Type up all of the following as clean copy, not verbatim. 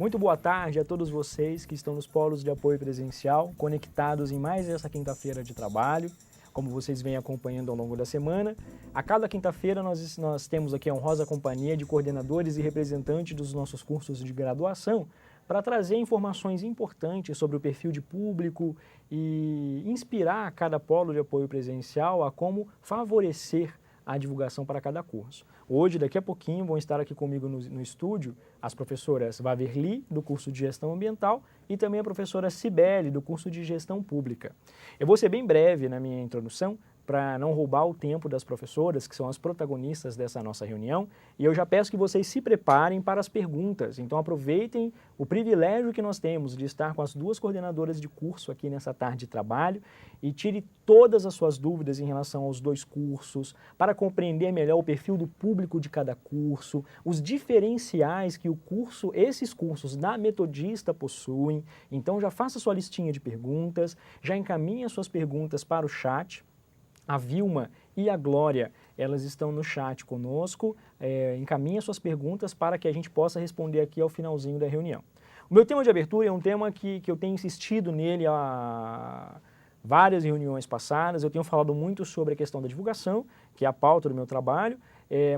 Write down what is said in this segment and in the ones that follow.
Muito boa tarde a todos vocês que estão nos polos de apoio presencial, conectados em mais essa quinta-feira de trabalho. Como vocês vêm acompanhando ao longo da semana, a cada quinta-feira nós temos aqui a honrosa companhia de coordenadores e representantes dos nossos cursos de graduação para trazer informações importantes sobre o perfil de público e inspirar cada polo de apoio presencial a como favorecer a divulgação para cada curso. Hoje, daqui a pouquinho, vão estar aqui comigo no estúdio as professoras Waverly, do curso de Gestão Ambiental, e também a professora Cibele, do curso de Gestão Pública. Eu vou ser bem breve na minha introdução, para não roubar o tempo das professoras, que são as protagonistas dessa nossa reunião, e eu já peço que vocês se preparem para as perguntas. Então aproveitem o privilégio que nós temos de estar com as duas coordenadoras de curso aqui nessa tarde de trabalho e tire todas as suas dúvidas em relação aos dois cursos, para compreender melhor o perfil do público de cada curso, os diferenciais que esses cursos da Metodista possuem. Então já faça sua listinha de perguntas, já encaminhe as suas perguntas para o chat. A Vilma e a Glória, elas estão no chat conosco, encaminhem suas perguntas para que a gente possa responder aqui ao finalzinho da reunião. O meu tema de abertura é um tema que eu tenho insistido nele há várias reuniões passadas. Eu tenho falado muito sobre a questão da divulgação, que é a pauta do meu trabalho,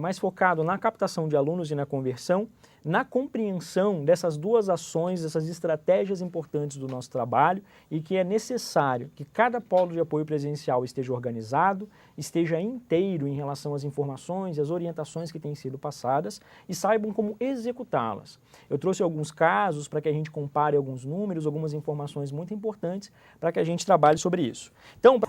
mais focado na captação de alunos e na conversão, na compreensão dessas duas ações, dessas estratégias importantes do nosso trabalho e que é necessário que cada polo de apoio presencial esteja organizado, esteja inteiro em relação às informações e às orientações que têm sido passadas e saibam como executá-las. Eu trouxe alguns casos para que a gente compare alguns números, algumas informações muito importantes para que a gente trabalhe sobre isso. Então,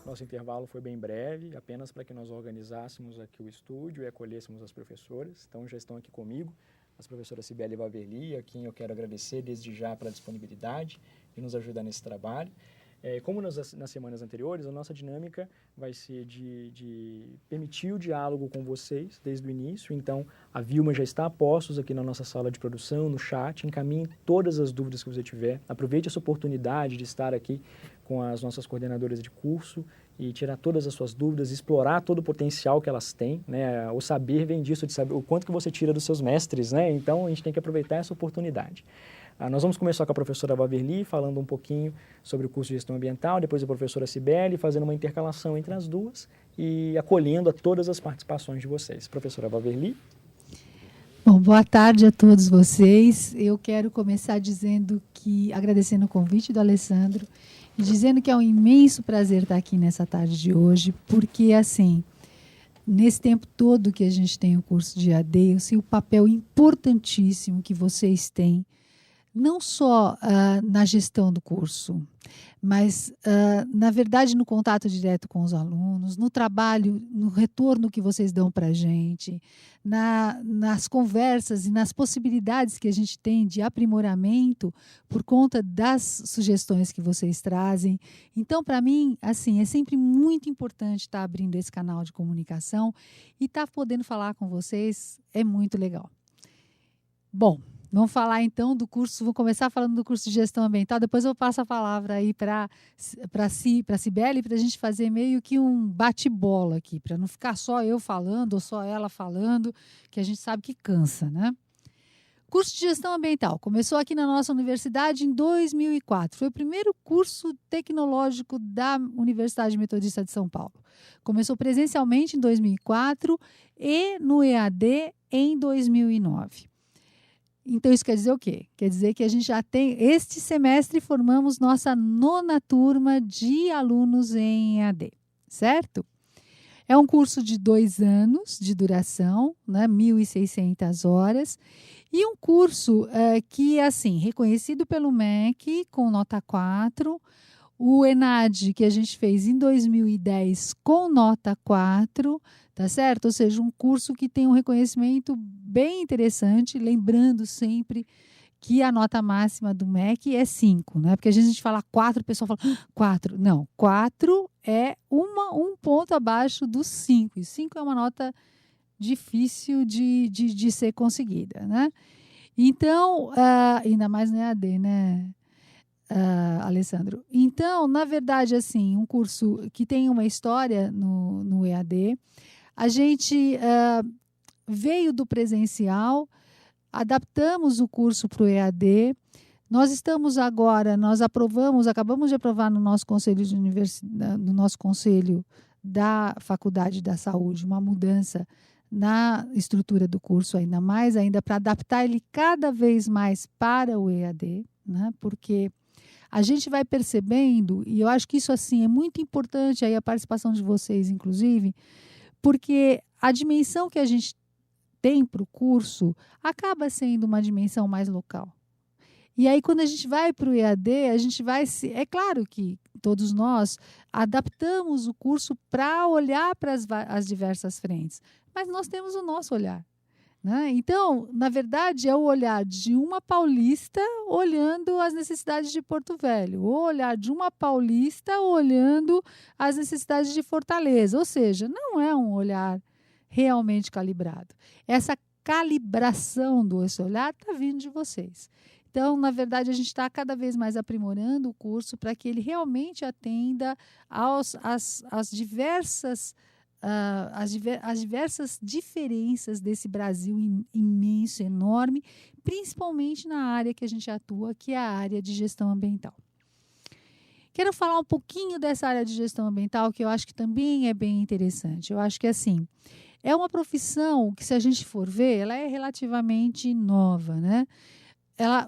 nosso intervalo foi bem breve, apenas para que nós organizássemos aqui o estúdio e acolhêssemos as professoras. Então já estão aqui comigo as professoras Cibele e Waverly, a quem eu quero agradecer desde já pela disponibilidade e nos ajudar nesse trabalho. Como nas semanas anteriores, a nossa dinâmica vai ser de permitir o diálogo com vocês desde o início. Então, a Vilma já está a postos aqui na nossa sala de produção, no chat. Encaminhe todas as dúvidas que você tiver. Aproveite essa oportunidade de estar aqui com as nossas coordenadoras de curso e tirar todas as suas dúvidas, explorar todo o potencial que elas têm, né? O saber vem disso, de saber o quanto que você tira dos seus mestres, né? Então, a gente tem que aproveitar essa oportunidade. Nós vamos começar com a professora Waverly, falando um pouquinho sobre o curso de Gestão Ambiental, depois a professora Cibele, fazendo uma intercalação entre as duas e acolhendo a todas as participações de vocês. Professora Waverly. Bom, boa tarde a todos vocês. Eu quero começar agradecendo o convite do Alessandro e dizendo que é um imenso prazer estar aqui nessa tarde de hoje, porque, assim, nesse tempo todo que a gente tem o curso de EAD, eu sei o papel importantíssimo que vocês têm, não só na gestão do curso, mas, na verdade, no contato direto com os alunos, no trabalho, no retorno que vocês dão para a gente, nas conversas e nas possibilidades que a gente tem de aprimoramento por conta das sugestões que vocês trazem. Então, para mim, assim, é sempre muito importante estar abrindo esse canal de comunicação e estar podendo falar com vocês é muito legal. Bom, vamos falar então do curso, vou começar falando do curso de Gestão Ambiental, depois eu passo a palavra aí para a Cibele, para a gente fazer meio que um bate-bola aqui, para não ficar só eu falando ou só ela falando, que a gente sabe que cansa, né? Curso de Gestão Ambiental começou aqui na nossa universidade em 2004, foi o primeiro curso tecnológico da Universidade Metodista de São Paulo. Começou presencialmente em 2004 e no EAD em 2009. Então, isso quer dizer o quê? Quer dizer que a gente já tem, este semestre, formamos nossa 9ª turma de alunos em EAD, certo? É um curso de 2 anos de duração, né, 1.600 horas, e um curso que, assim, reconhecido pelo MEC com nota 4, o ENAD, que a gente fez em 2010 com nota 4, tá certo? Ou seja, um curso que tem um reconhecimento bem interessante, lembrando sempre que a nota máxima do MEC é 5, né? Porque às vezes a gente fala 4, o pessoal fala 4. Não, 4 é um ponto abaixo do 5. E 5 é uma nota difícil de ser conseguida, né? Então, ainda mais no EAD, né, Alessandro? Então, na verdade, assim, um curso que tem uma história no EAD, a gente veio do presencial. adaptamos o curso para o EAD. Nós estamos agora, acabamos de aprovar no nosso conselho no nosso conselho da Faculdade da Saúde, uma mudança na estrutura do curso ainda para adaptar ele cada vez mais para o EAD, né? Porque a gente vai percebendo, e eu acho que isso assim é muito importante, aí a participação de vocês, inclusive, porque a dimensão que a gente tem para o curso acaba sendo uma dimensão mais local. E aí, quando a gente vai para o EAD, a gente vai se. É claro que todos nós adaptamos o curso para olhar para as diversas frentes, mas nós temos o nosso olhar. Né? Então, na verdade, é o olhar de uma paulista olhando as necessidades de Porto Velho, o olhar de uma paulista olhando as necessidades de Fortaleza. Ou seja, não é um olhar realmente calibrado. Essa calibração desse olhar está vindo de vocês. Então, na verdade, a gente está cada vez mais aprimorando o curso para que ele realmente atenda às diversas diferenças desse Brasil imenso, enorme, principalmente na área que a gente atua, que é a área de gestão ambiental. Quero falar um pouquinho dessa área de gestão ambiental, que eu acho que também é bem interessante. Eu acho que, assim, é uma profissão que, se a gente for ver, ela é relativamente nova, né?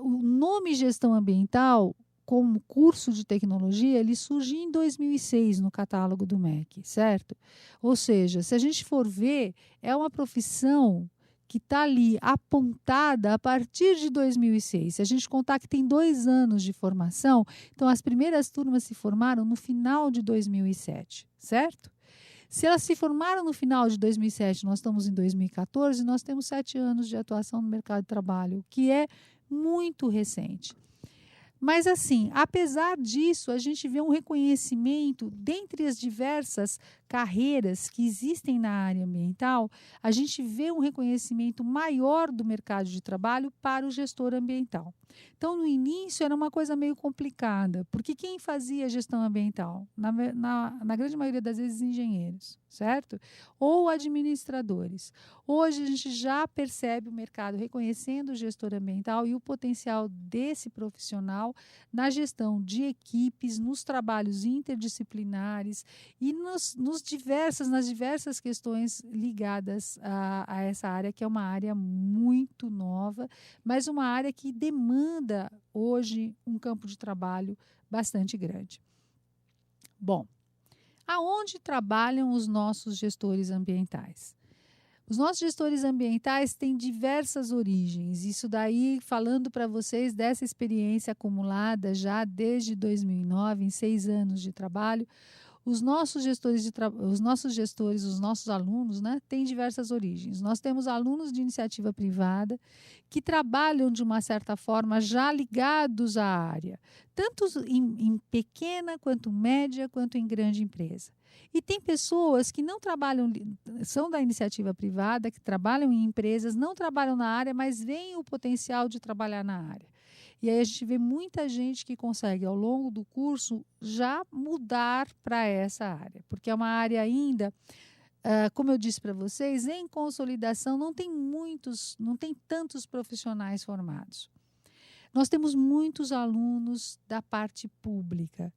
O nome gestão ambiental, como curso de tecnologia, ele surgiu em 2006 no catálogo do MEC, certo? Ou seja, se a gente for ver, é uma profissão que está ali apontada a partir de 2006. Se a gente contar que tem 2 anos de formação, então as primeiras turmas se formaram no final de 2007, certo? Se elas se formaram no final de 2007, nós estamos em 2014, nós temos 7 anos de atuação no mercado de trabalho, o que é muito recente. Mas, assim, apesar disso, a gente vê um reconhecimento dentre as diversas carreiras que existem na área ambiental, a gente vê um reconhecimento maior do mercado de trabalho para o gestor ambiental. Então, no início, era uma coisa meio complicada, porque quem fazia gestão ambiental? Na grande maioria das vezes, engenheiros, certo? Ou administradores. Hoje, a gente já percebe o mercado reconhecendo o gestor ambiental e o potencial desse profissional na gestão de equipes, nos trabalhos interdisciplinares e nas diversas questões ligadas a essa área, que é uma área muito nova, mas uma área que demanda hoje um campo de trabalho bastante grande. Bom, aonde trabalham os nossos gestores ambientais? Os nossos gestores ambientais têm diversas origens. Isso daí, falando para vocês dessa experiência acumulada já desde 2009, em 6 anos de trabalho, os nossos alunos, né, têm diversas origens. Nós temos alunos de iniciativa privada que trabalham de uma certa forma já ligados à área, tanto em pequena, quanto média, quanto em grande empresa. E tem pessoas que não trabalham, são da iniciativa privada, que trabalham em empresas, não trabalham na área, mas veem o potencial de trabalhar na área. E aí a gente vê muita gente que consegue, ao longo do curso, já mudar para essa área, porque é uma área ainda, como eu disse para vocês, em consolidação, não tem tantos profissionais formados. Nós temos muitos alunos da parte pública,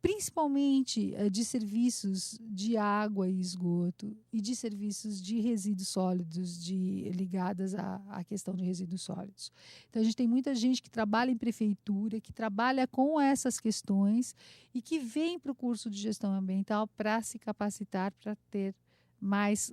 principalmente de serviços de água e esgoto e de serviços de resíduos sólidos ligadas à questão de resíduos sólidos. Então, a gente tem muita gente que trabalha em prefeitura, que trabalha com essas questões e que vem para o curso de gestão ambiental para se capacitar, para ter mais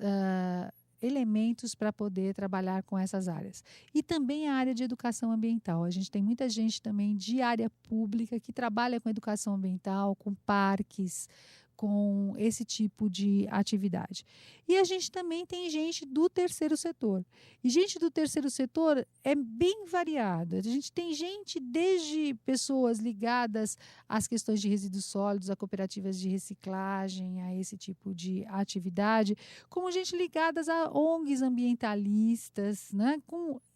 elementos para poder trabalhar com essas áreas. E também a área de educação ambiental. A gente tem muita gente também de área pública que trabalha com educação ambiental, com parques, com esse tipo de atividade. E a gente também tem gente do terceiro setor. E gente do terceiro setor é bem variada. A gente tem gente desde pessoas ligadas às questões de resíduos sólidos, a cooperativas de reciclagem, a esse tipo de atividade, como gente ligadas a ONGs ambientalistas, né?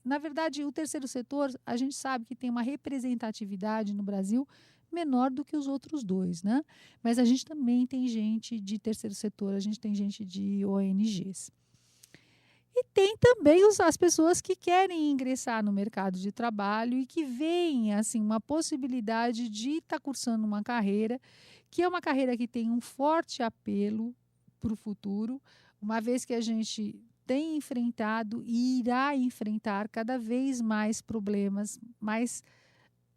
Na verdade, o terceiro setor, a gente sabe que tem uma representatividade no Brasil menor do que os outros 2, né? Mas a gente também tem gente de terceiro setor, a gente tem gente de ONGs. E tem também as pessoas que querem ingressar no mercado de trabalho e que veem assim, uma possibilidade de estar cursando uma carreira, que é uma carreira que tem um forte apelo para o futuro, uma vez que a gente tem enfrentado e irá enfrentar cada vez mais problemas mais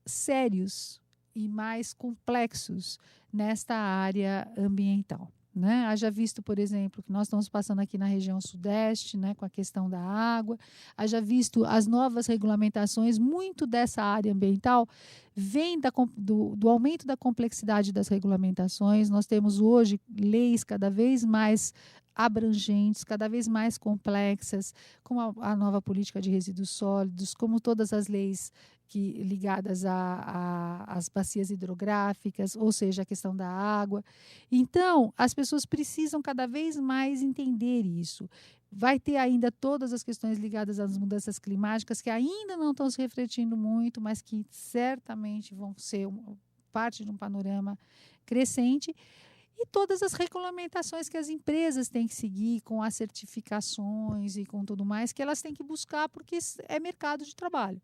sérios e mais complexos nesta área ambiental. Né? Haja visto, por exemplo, que nós estamos passando aqui na região sudeste, né, com a questão da água, haja visto as novas regulamentações, muito dessa área ambiental vem do aumento da complexidade das regulamentações. Nós temos hoje leis cada vez mais abrangentes, cada vez mais complexas, como a nova política de resíduos sólidos, como todas as leis ligadas às bacias hidrográficas, ou seja, a questão da água. Então, as pessoas precisam cada vez mais entender isso. Vai ter ainda todas as questões ligadas às mudanças climáticas, que ainda não estão se refletindo muito, mas que certamente vão ser parte de um panorama crescente. E todas as regulamentações que as empresas têm que seguir, com as certificações e com tudo mais, que elas têm que buscar, porque é mercado de trabalho.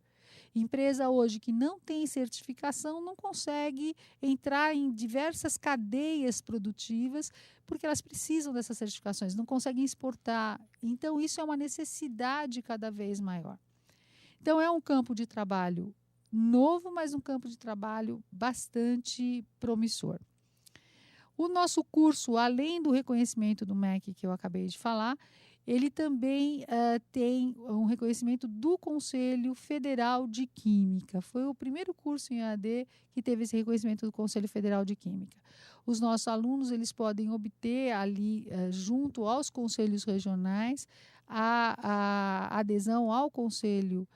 Empresa hoje que não tem certificação não consegue entrar em diversas cadeias produtivas porque elas precisam dessas certificações, não conseguem exportar. Então, isso é uma necessidade cada vez maior. Então, é um campo de trabalho novo, mas um campo de trabalho bastante promissor. O nosso curso, além do reconhecimento do MEC que eu acabei de falar, ele também tem um reconhecimento do Conselho Federal de Química. Foi o primeiro curso em EAD que teve esse reconhecimento do Conselho Federal de Química. Os nossos alunos eles podem obter ali, junto aos conselhos regionais, a adesão ao Conselho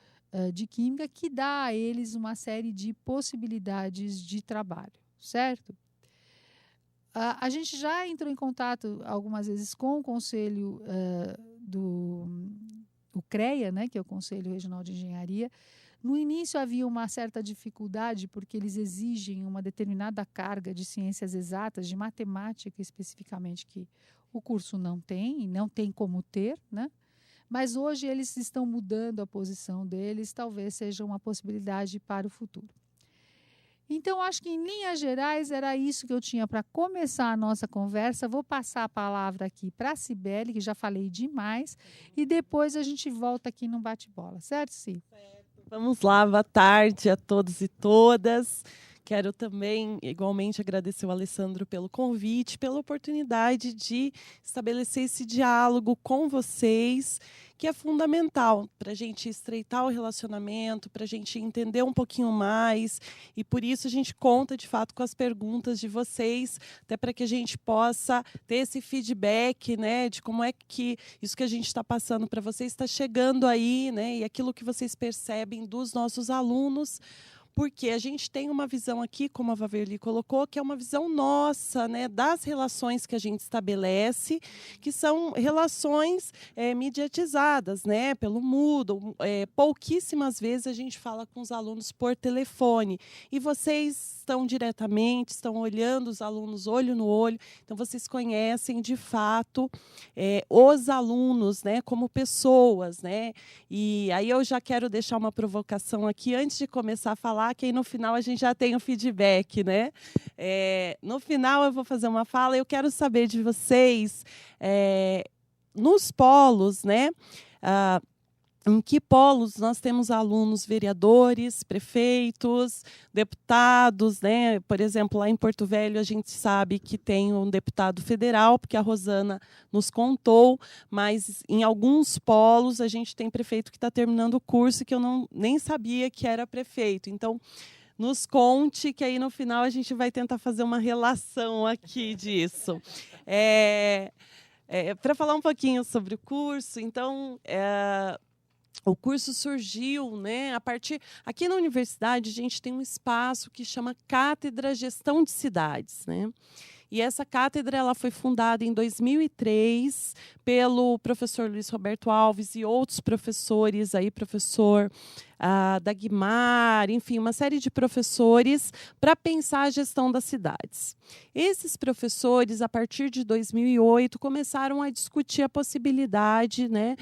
de Química, que dá a eles uma série de possibilidades de trabalho, certo? A gente já entrou em contato algumas vezes com o conselho do CREA, né, que é o Conselho Regional de Engenharia. No início havia uma certa dificuldade, porque eles exigem uma determinada carga de ciências exatas, de matemática especificamente, que o curso não tem, e não tem como ter, né? Mas hoje eles estão mudando a posição deles, talvez seja uma possibilidade para o futuro. Então, acho que, em linhas gerais, era isso que eu tinha para começar a nossa conversa. Vou passar a palavra aqui para a Cibele, que já falei demais, e depois a gente volta aqui no bate-bola. Certo, Ci? Certo. Vamos lá, boa tarde a todos e todas. Quero também, igualmente, agradecer o Alessandro pelo convite, pela oportunidade de estabelecer esse diálogo com vocês, que é fundamental para a gente estreitar o relacionamento, para a gente entender um pouquinho mais, e por isso a gente conta, de fato, com as perguntas de vocês, até para que a gente possa ter esse feedback, né, de como é que isso que a gente está passando para vocês está chegando aí, né, e aquilo que vocês percebem dos nossos alunos, porque a gente tem uma visão aqui, como a Waverly colocou, que é uma visão nossa, né, das relações que a gente estabelece, que são relações mediatizadas, né, pelo Moodle. Pouquíssimas vezes a gente fala com os alunos por telefone. E vocês estão diretamente, estão olhando os alunos olho no olho, então vocês conhecem, de fato, os alunos, né, como pessoas, né? E aí eu já quero deixar uma provocação aqui, antes de começar a falar, que aí no final a gente já tem o feedback, né? No final eu vou fazer uma fala, eu quero saber de vocês, nos polos, né? Em que polos nós temos alunos vereadores, prefeitos, deputados, né? Por exemplo, lá em Porto Velho a gente sabe que tem um deputado federal, porque a Rosana nos contou, mas em alguns polos a gente tem prefeito que está terminando o curso que eu nem sabia que era prefeito. Então, nos conte, que aí no final a gente vai tentar fazer uma relação aqui disso. Para falar um pouquinho sobre o curso, então... O curso surgiu, né, a partir... Aqui na universidade, a gente tem um espaço que chama Cátedra Gestão de Cidades, né? E essa cátedra ela foi fundada em 2003 pelo professor Luiz Roberto Alves e outros professores, aí, professor da Guimar, enfim, uma série de professores para pensar a gestão das cidades. Esses professores, a partir de 2008, começaram a discutir a possibilidade, né,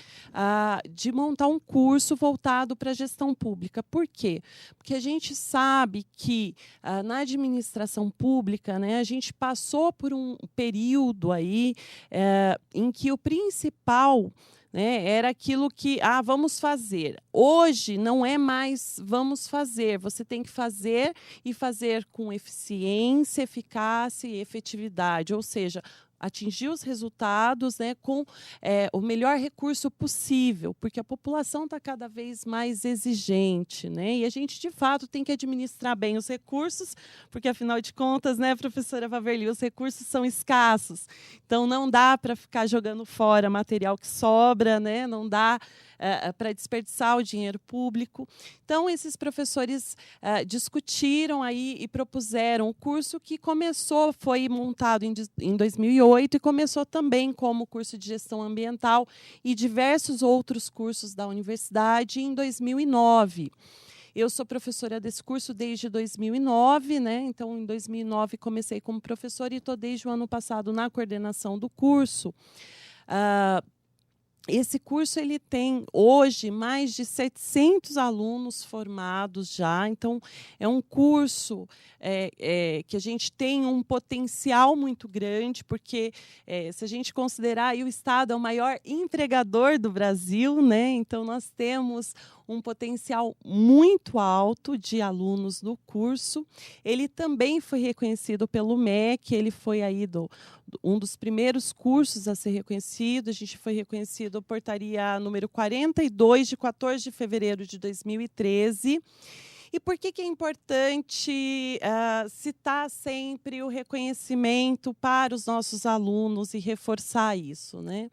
de montar um curso voltado para a gestão pública. Por quê? Porque a gente sabe que na administração pública, né, a gente passou por um período aí em que o principal, né, era aquilo que vamos fazer. Hoje não é mais vamos fazer, você tem que fazer e fazer com eficiência, eficácia e efetividade, ou seja, atingir os resultados, né, com o melhor recurso possível, porque a população está cada vez mais exigente, né, e a gente, de fato, tem que administrar bem os recursos, porque, afinal de contas, né, professora Waverly, os recursos são escassos, então não dá para ficar jogando fora material que sobra, né, não dá para desperdiçar o dinheiro público. Então, esses professores discutiram aí e propuseram o curso que foi montado em 2008 e começou também como curso de gestão ambiental e diversos outros cursos da universidade em 2009. Eu sou professora desse curso desde 2009, né? Então, em 2009, comecei como professora e estou desde o ano passado na coordenação do curso. Esse curso ele tem, hoje, mais de 700 alunos formados já. Então, é um curso que a gente tem um potencial muito grande, porque, se a gente considerar, aí, o Estado é o maior empregador do Brasil, né? Então, nós temos um potencial muito alto de alunos no curso. Ele também foi reconhecido pelo MEC, ele foi aí um dos primeiros cursos a ser reconhecido. A gente foi reconhecido portaria número 42, de 14 de fevereiro de 2013. E por que é importante citar sempre o reconhecimento para os nossos alunos e reforçar isso, né?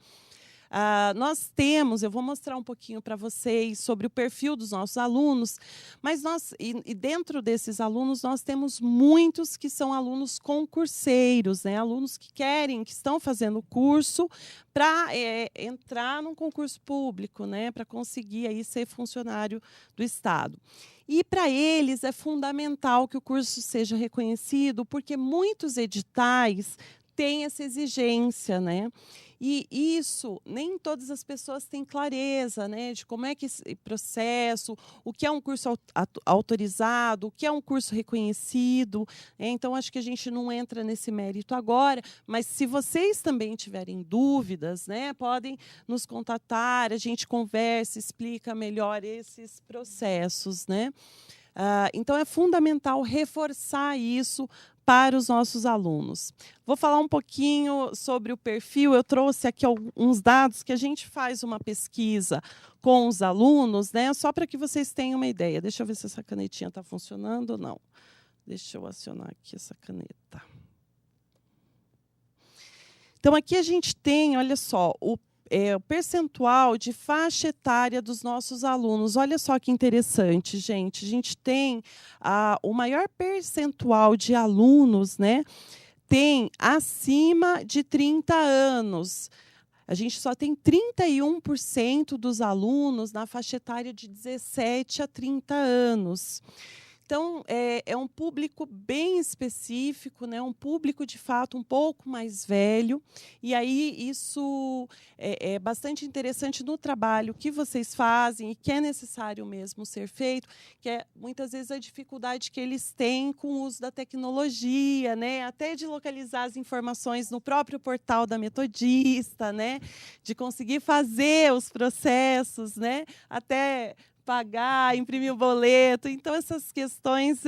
Nós temos, eu vou mostrar um pouquinho para vocês sobre o perfil dos nossos alunos, mas e dentro desses alunos nós temos muitos que são alunos concurseiros, né? Alunos que estão fazendo curso para entrar num concurso público, né? Para conseguir aí ser funcionário do Estado. E para eles é fundamental que o curso seja reconhecido, porque muitos editais têm essa exigência, né? E isso, nem todas as pessoas têm clareza, né, de como é que esse processo, o que é um curso autorizado, o que é um curso reconhecido. Então, acho que a gente não entra nesse mérito agora, mas se vocês também tiverem dúvidas, né, podem nos contatar, a gente conversa, explica melhor esses processos, né? Então, é fundamental reforçar isso para os nossos alunos. Vou falar um pouquinho sobre o perfil. Eu trouxe aqui alguns dados que a gente faz uma pesquisa com os alunos, né, só para que vocês tenham uma ideia. Deixa eu ver se essa canetinha está funcionando ou não. Deixa eu acionar aqui essa caneta. Então, aqui a gente tem, olha só, o percentual de faixa etária dos nossos alunos. Olha só que interessante, gente. A gente tem o maior percentual de alunos, né, tem acima de 30 anos. A gente só tem 31% dos alunos na faixa etária de 17 a 30 anos. Então, é um público bem específico, né? Um público, de fato, um pouco mais velho. E aí isso é bastante interessante no trabalho que vocês fazem e que é necessário mesmo ser feito, que é, muitas vezes, a dificuldade que eles têm com o uso da tecnologia, né? Até de localizar as informações no próprio portal da Metodista, né? De conseguir fazer os processos, né? Até pagar, imprimir o boleto. Então, essas questões,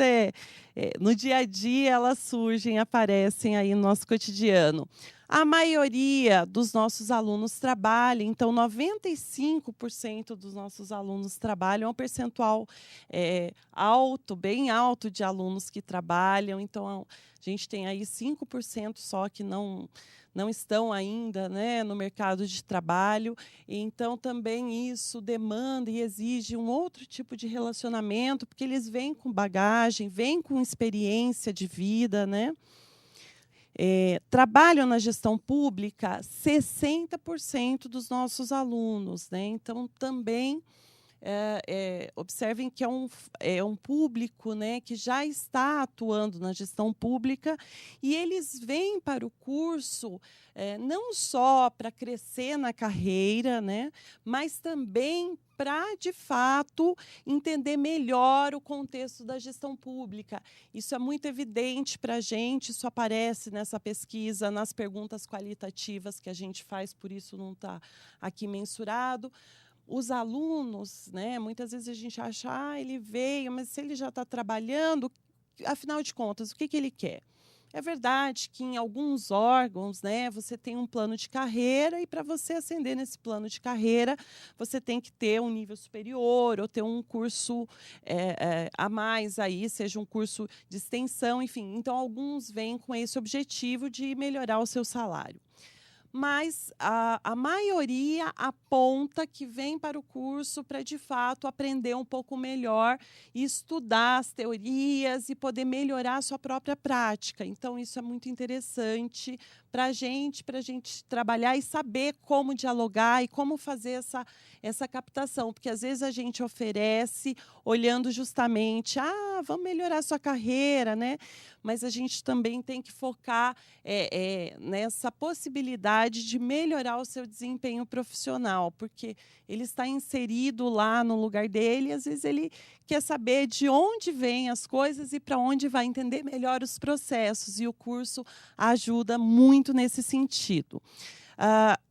no dia a dia, elas surgem, aparecem aí no nosso cotidiano. A maioria dos nossos alunos trabalha, então 95% dos nossos alunos trabalham, é um percentual alto, bem alto de alunos que trabalham. Então, a gente tem aí 5% só que não estão ainda, né, no mercado de trabalho. Então, também isso demanda e exige um outro tipo de relacionamento, porque eles vêm com bagagem, vêm com experiência de vida, né? Trabalham na gestão pública 60% dos nossos alunos, né? Então, também observem que é um público, né, que já está atuando na gestão pública, e eles vêm para o curso não só para crescer na carreira, né, mas também para, de fato, entender melhor o contexto da gestão pública. Isso é muito evidente para a gente, isso aparece nessa pesquisa, nas perguntas qualitativas que a gente faz, por isso não está aqui mensurado. Os alunos, né, muitas vezes a gente acha, ele veio, mas se ele já está trabalhando, afinal de contas, o que ele quer? É verdade que em alguns órgãos, né, você tem um plano de carreira, e para você ascender nesse plano de carreira, você tem que ter um nível superior ou ter um curso a mais aí, seja um curso de extensão, enfim. Então, alguns vêm com esse objetivo de melhorar o seu salário. Mas a maioria aponta que vem para o curso para, de fato, aprender um pouco melhor e estudar as teorias e poder melhorar a sua própria prática. Então, isso é muito interessante para a gente trabalhar e saber como dialogar e como fazer essa captação. Porque, às vezes, a gente oferece olhando justamente, vamos melhorar a sua carreira, né? Mas a gente também tem que focar nessa possibilidade de melhorar o seu desempenho profissional, porque ele está inserido lá no lugar dele, e às vezes ele quer saber de onde vêm as coisas e para onde vai, entender melhor os processos, e o curso ajuda muito nesse sentido.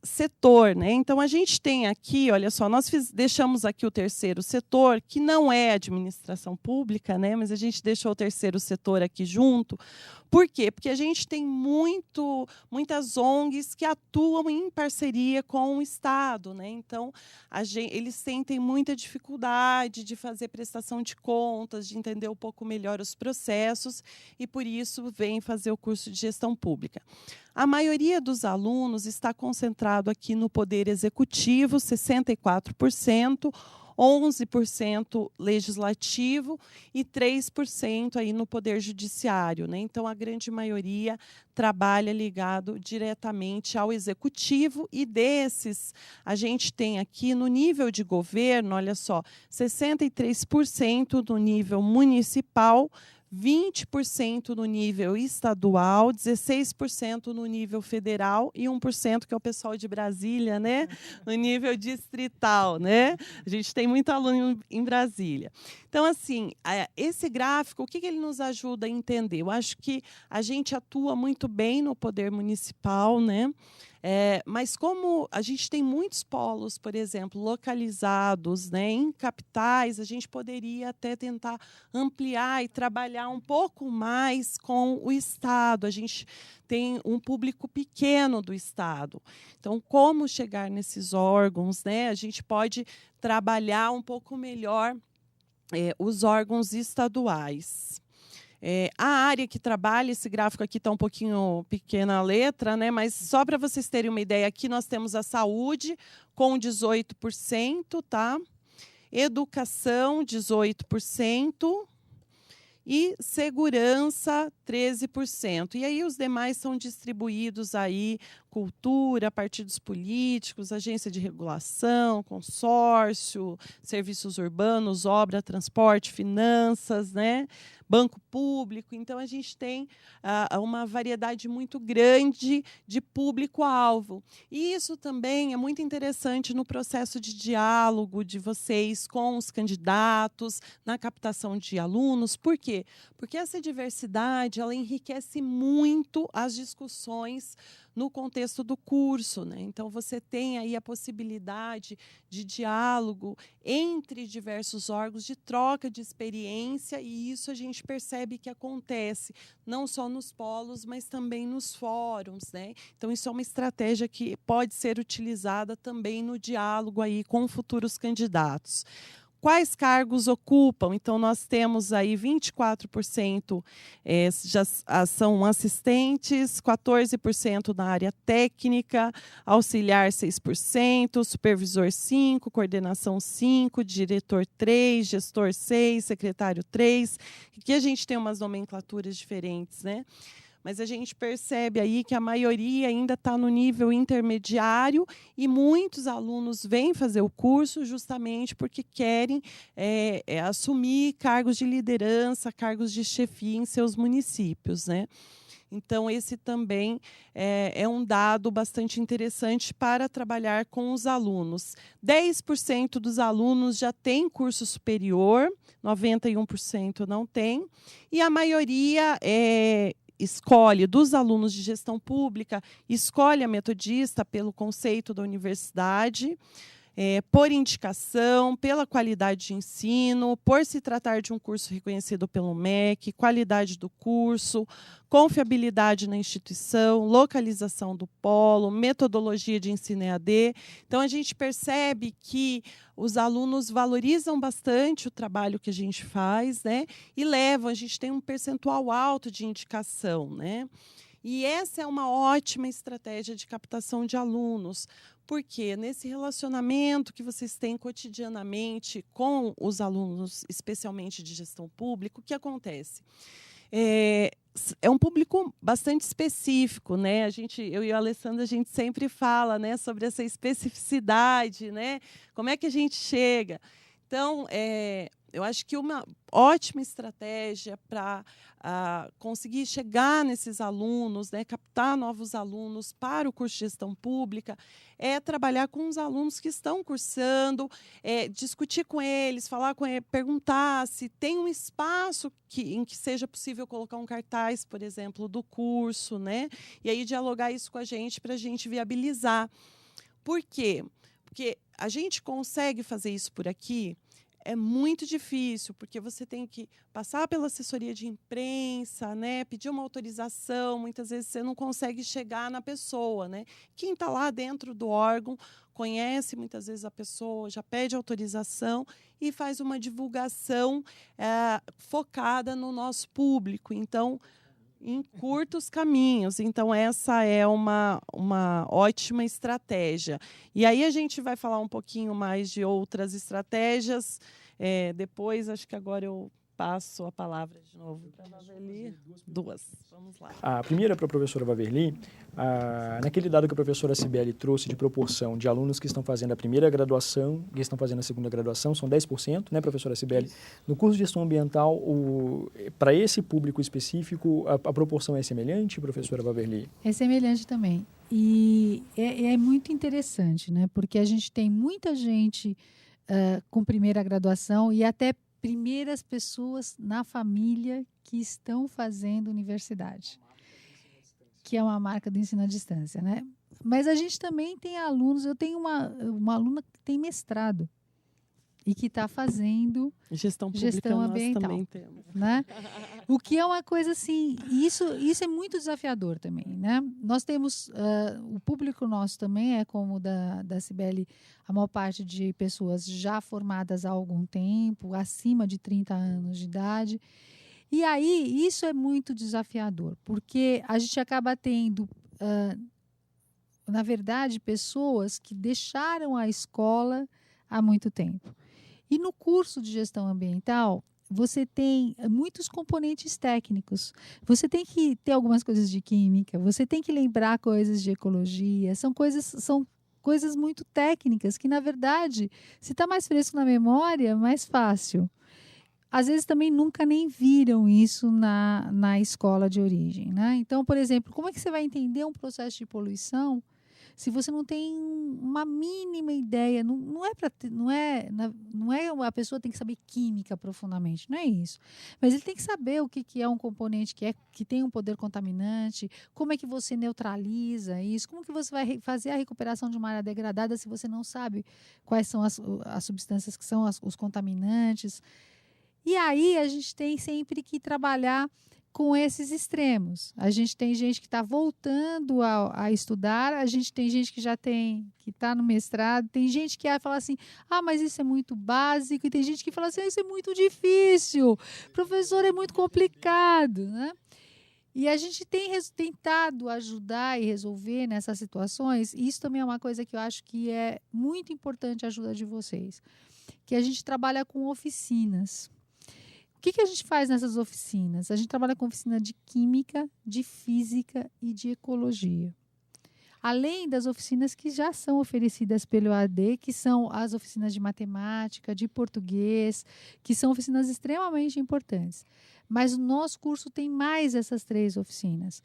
Setor, né? Então, a gente tem aqui, olha só, nós deixamos aqui o terceiro setor, que não é administração pública, né? Mas a gente deixou o terceiro setor aqui junto. Por quê? Porque a gente tem muitas ONGs que atuam em parceria com o Estado, né? Então, eles sentem muita dificuldade de fazer prestação de contas, de entender um pouco melhor os processos, e, por isso, vêm fazer o curso de gestão pública. A maioria dos alunos está concentrado aqui no Poder Executivo, 64%, 11% legislativo e 3% aí no Poder Judiciário, né? Então, a grande maioria trabalha ligado diretamente ao Executivo, e desses, a gente tem aqui no nível de governo, olha só, 63% no nível municipal, 20% no nível estadual, 16% no nível federal e 1%, que é o pessoal de Brasília, né, no nível distrital, né? A gente tem muito aluno em Brasília. Então, assim, esse gráfico, o que ele nos ajuda a entender? Eu acho que a gente atua muito bem no poder municipal, né? Mas como a gente tem muitos polos, por exemplo, localizados, né, em capitais, a gente poderia até tentar ampliar e trabalhar um pouco mais com o Estado. A gente tem um público pequeno do Estado. Então, como chegar nesses órgãos, né? A gente pode trabalhar um pouco melhor os órgãos estaduais. A área que trabalha, esse gráfico aqui está um pouquinho pequena a letra, né? Mas só para vocês terem uma ideia, aqui nós temos a saúde com 18%, tá? Educação, 18%. E segurança, 13%. E aí os demais são distribuídos aí, cultura, partidos políticos, agência de regulação, consórcio, serviços urbanos, obra, transporte, finanças, né? Banco público. Então, a gente tem uma variedade muito grande de público-alvo. E isso também é muito interessante no processo de diálogo de vocês com os candidatos, na captação de alunos. Por quê? Porque essa diversidade ela enriquece muito as discussões no contexto do curso, né? Então, você tem aí a possibilidade de diálogo entre diversos órgãos, de troca de experiência, e isso a gente percebe que acontece não só nos polos, mas também nos fóruns, né? Então, isso é uma estratégia que pode ser utilizada também no diálogo aí com futuros candidatos. Quais cargos ocupam? Então, nós temos aí 24% já são assistentes, 14% na área técnica, auxiliar 6%, supervisor 5%, coordenação 5%, diretor 3%, gestor 6%, secretário 3%. Aqui a gente tem umas nomenclaturas diferentes, né? mas a gente percebe aí que a maioria ainda está no nível intermediário e muitos alunos vêm fazer o curso justamente porque querem assumir cargos de liderança, cargos de chefia em seus municípios, né? Então, esse também é um dado bastante interessante para trabalhar com os alunos. 10% dos alunos já tem curso superior, 91% não tem, e a maioria escolhe, dos alunos de gestão pública, escolhe a metodista pelo conceito da universidade, por indicação, pela qualidade de ensino, por se tratar de um curso reconhecido pelo MEC, qualidade do curso, confiabilidade na instituição, localização do polo, metodologia de ensino EAD. Então, a gente percebe que os alunos valorizam bastante o trabalho que a gente faz, né? E levam, a gente tem um percentual alto de indicação, né? E essa é uma ótima estratégia de captação de alunos, porque nesse relacionamento que vocês têm cotidianamente com os alunos, especialmente de gestão pública, o que acontece? É um público bastante específico, né? Eu e a Alessandra, a gente sempre fala, né, sobre essa especificidade, né? Como é que a gente chega? Então, eu acho que uma ótima estratégia para conseguir chegar nesses alunos, né, captar novos alunos para o curso de gestão pública, é trabalhar com os alunos que estão cursando, discutir com eles, falar com eles, perguntar se tem um espaço em que seja possível colocar um cartaz, por exemplo, do curso, né? E aí dialogar isso com a gente para a gente viabilizar. Por quê? Porque a gente consegue fazer isso por aqui. É muito difícil, porque você tem que passar pela assessoria de imprensa, né, pedir uma autorização, muitas vezes você não consegue chegar na pessoa, né? Quem está lá dentro do órgão conhece muitas vezes a pessoa, já pede autorização e faz uma divulgação focada no nosso público. Então, em curtos caminhos. Então, essa é uma ótima estratégia. E aí a gente vai falar um pouquinho mais de outras estratégias. Depois, acho que agora eu passo a palavra de novo para a Waverly. Duas. Vamos lá. A primeira para a professora Waverly, naquele dado que a professora Cibele trouxe de proporção de alunos que estão fazendo a primeira graduação e que estão fazendo a segunda graduação, são 10%, né, professora Cibele? No curso de gestão ambiental, para esse público específico, a proporção é semelhante, professora Waverly? É semelhante também. E é muito interessante, né? Porque a gente tem muita gente com primeira graduação e até primeiras pessoas na família que estão fazendo universidade, que é uma marca do ensino à distância, né? Mas a gente também tem alunos, eu tenho uma aluna que tem mestrado e que está fazendo gestão ambiental, nós também temos, né? O que é uma coisa assim, isso é muito desafiador também, né? Nós temos, o público nosso também é como o da Cibele, a maior parte de pessoas já formadas há algum tempo, acima de 30 anos de idade. E aí, isso é muito desafiador, porque a gente acaba tendo, na verdade, pessoas que deixaram a escola há muito tempo. E no curso de gestão ambiental, você tem muitos componentes técnicos. Você tem que ter algumas coisas de química, você tem que lembrar coisas de ecologia, são coisas muito técnicas que, na verdade, se está mais fresco na memória, é mais fácil. Às vezes também nunca nem viram isso na escola de origem, né? Então, por exemplo, como é que você vai entender um processo de poluição se você não tem uma mínima ideia? Não é a pessoa tem que saber química profundamente, não é isso. Mas ele tem que saber o que é um componente que tem um poder contaminante, como é que você neutraliza isso, como que você vai fazer a recuperação de uma área degradada se você não sabe quais são as substâncias que são os contaminantes. E aí a gente tem sempre que trabalhar com esses extremos. A gente tem gente que está voltando a estudar, a gente tem gente que está no mestrado, tem gente que fala assim, mas isso é muito básico, e tem gente que fala assim, isso é muito difícil, professor, é muito complicado, né? E a gente tem tentado ajudar e resolver nessas situações, e isso também é uma coisa que eu acho que é muito importante a ajuda de vocês, que a gente trabalha com oficinas. O que a gente faz nessas oficinas? A gente trabalha com oficina de química, de física e de ecologia. Além das oficinas que já são oferecidas pelo EAD, que são as oficinas de matemática, de português, que são oficinas extremamente importantes. Mas o nosso curso tem mais essas 3 oficinas.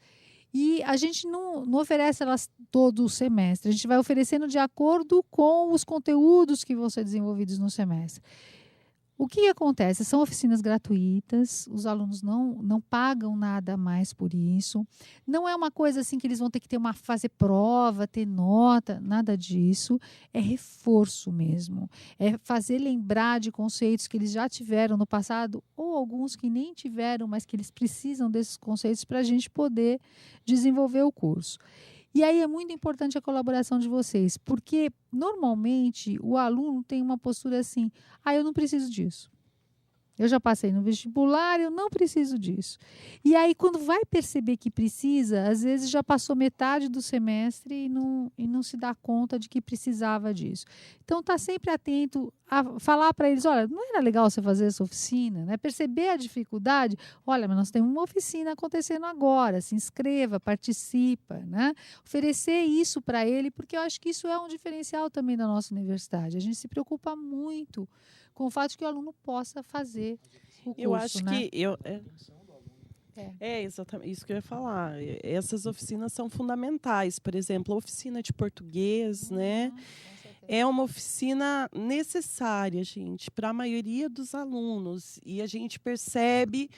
E a gente não oferece elas todo o semestre, a gente vai oferecendo de acordo com os conteúdos que vão ser desenvolvidos no semestre. O que acontece? São oficinas gratuitas, os alunos não pagam nada mais por isso. Não é uma coisa assim que eles vão ter que fazer prova, ter nota, nada disso. É reforço mesmo. É fazer lembrar de conceitos que eles já tiveram no passado, ou alguns que nem tiveram, mas que eles precisam desses conceitos para a gente poder desenvolver o curso. E aí é muito importante a colaboração de vocês, porque normalmente o aluno tem uma postura assim, eu não preciso disso. Eu já passei no vestibular, eu não preciso disso. E aí, quando vai perceber que precisa, às vezes já passou metade do semestre e não se dá conta de que precisava disso. Então, está sempre atento a falar para eles, olha, não era legal você fazer essa oficina, né? Perceber a dificuldade, olha, mas nós temos uma oficina acontecendo agora, se inscreva, participa, né? Oferecer isso para ele, porque eu acho que isso é um diferencial também da nossa universidade. A gente se preocupa muito com o fato de que o aluno possa fazer o curso. Eu acho né? que é exatamente isso que eu ia falar. Essas oficinas são fundamentais. Por exemplo, a oficina de português, né? É uma oficina necessária, gente, para a maioria dos alunos. E a gente percebe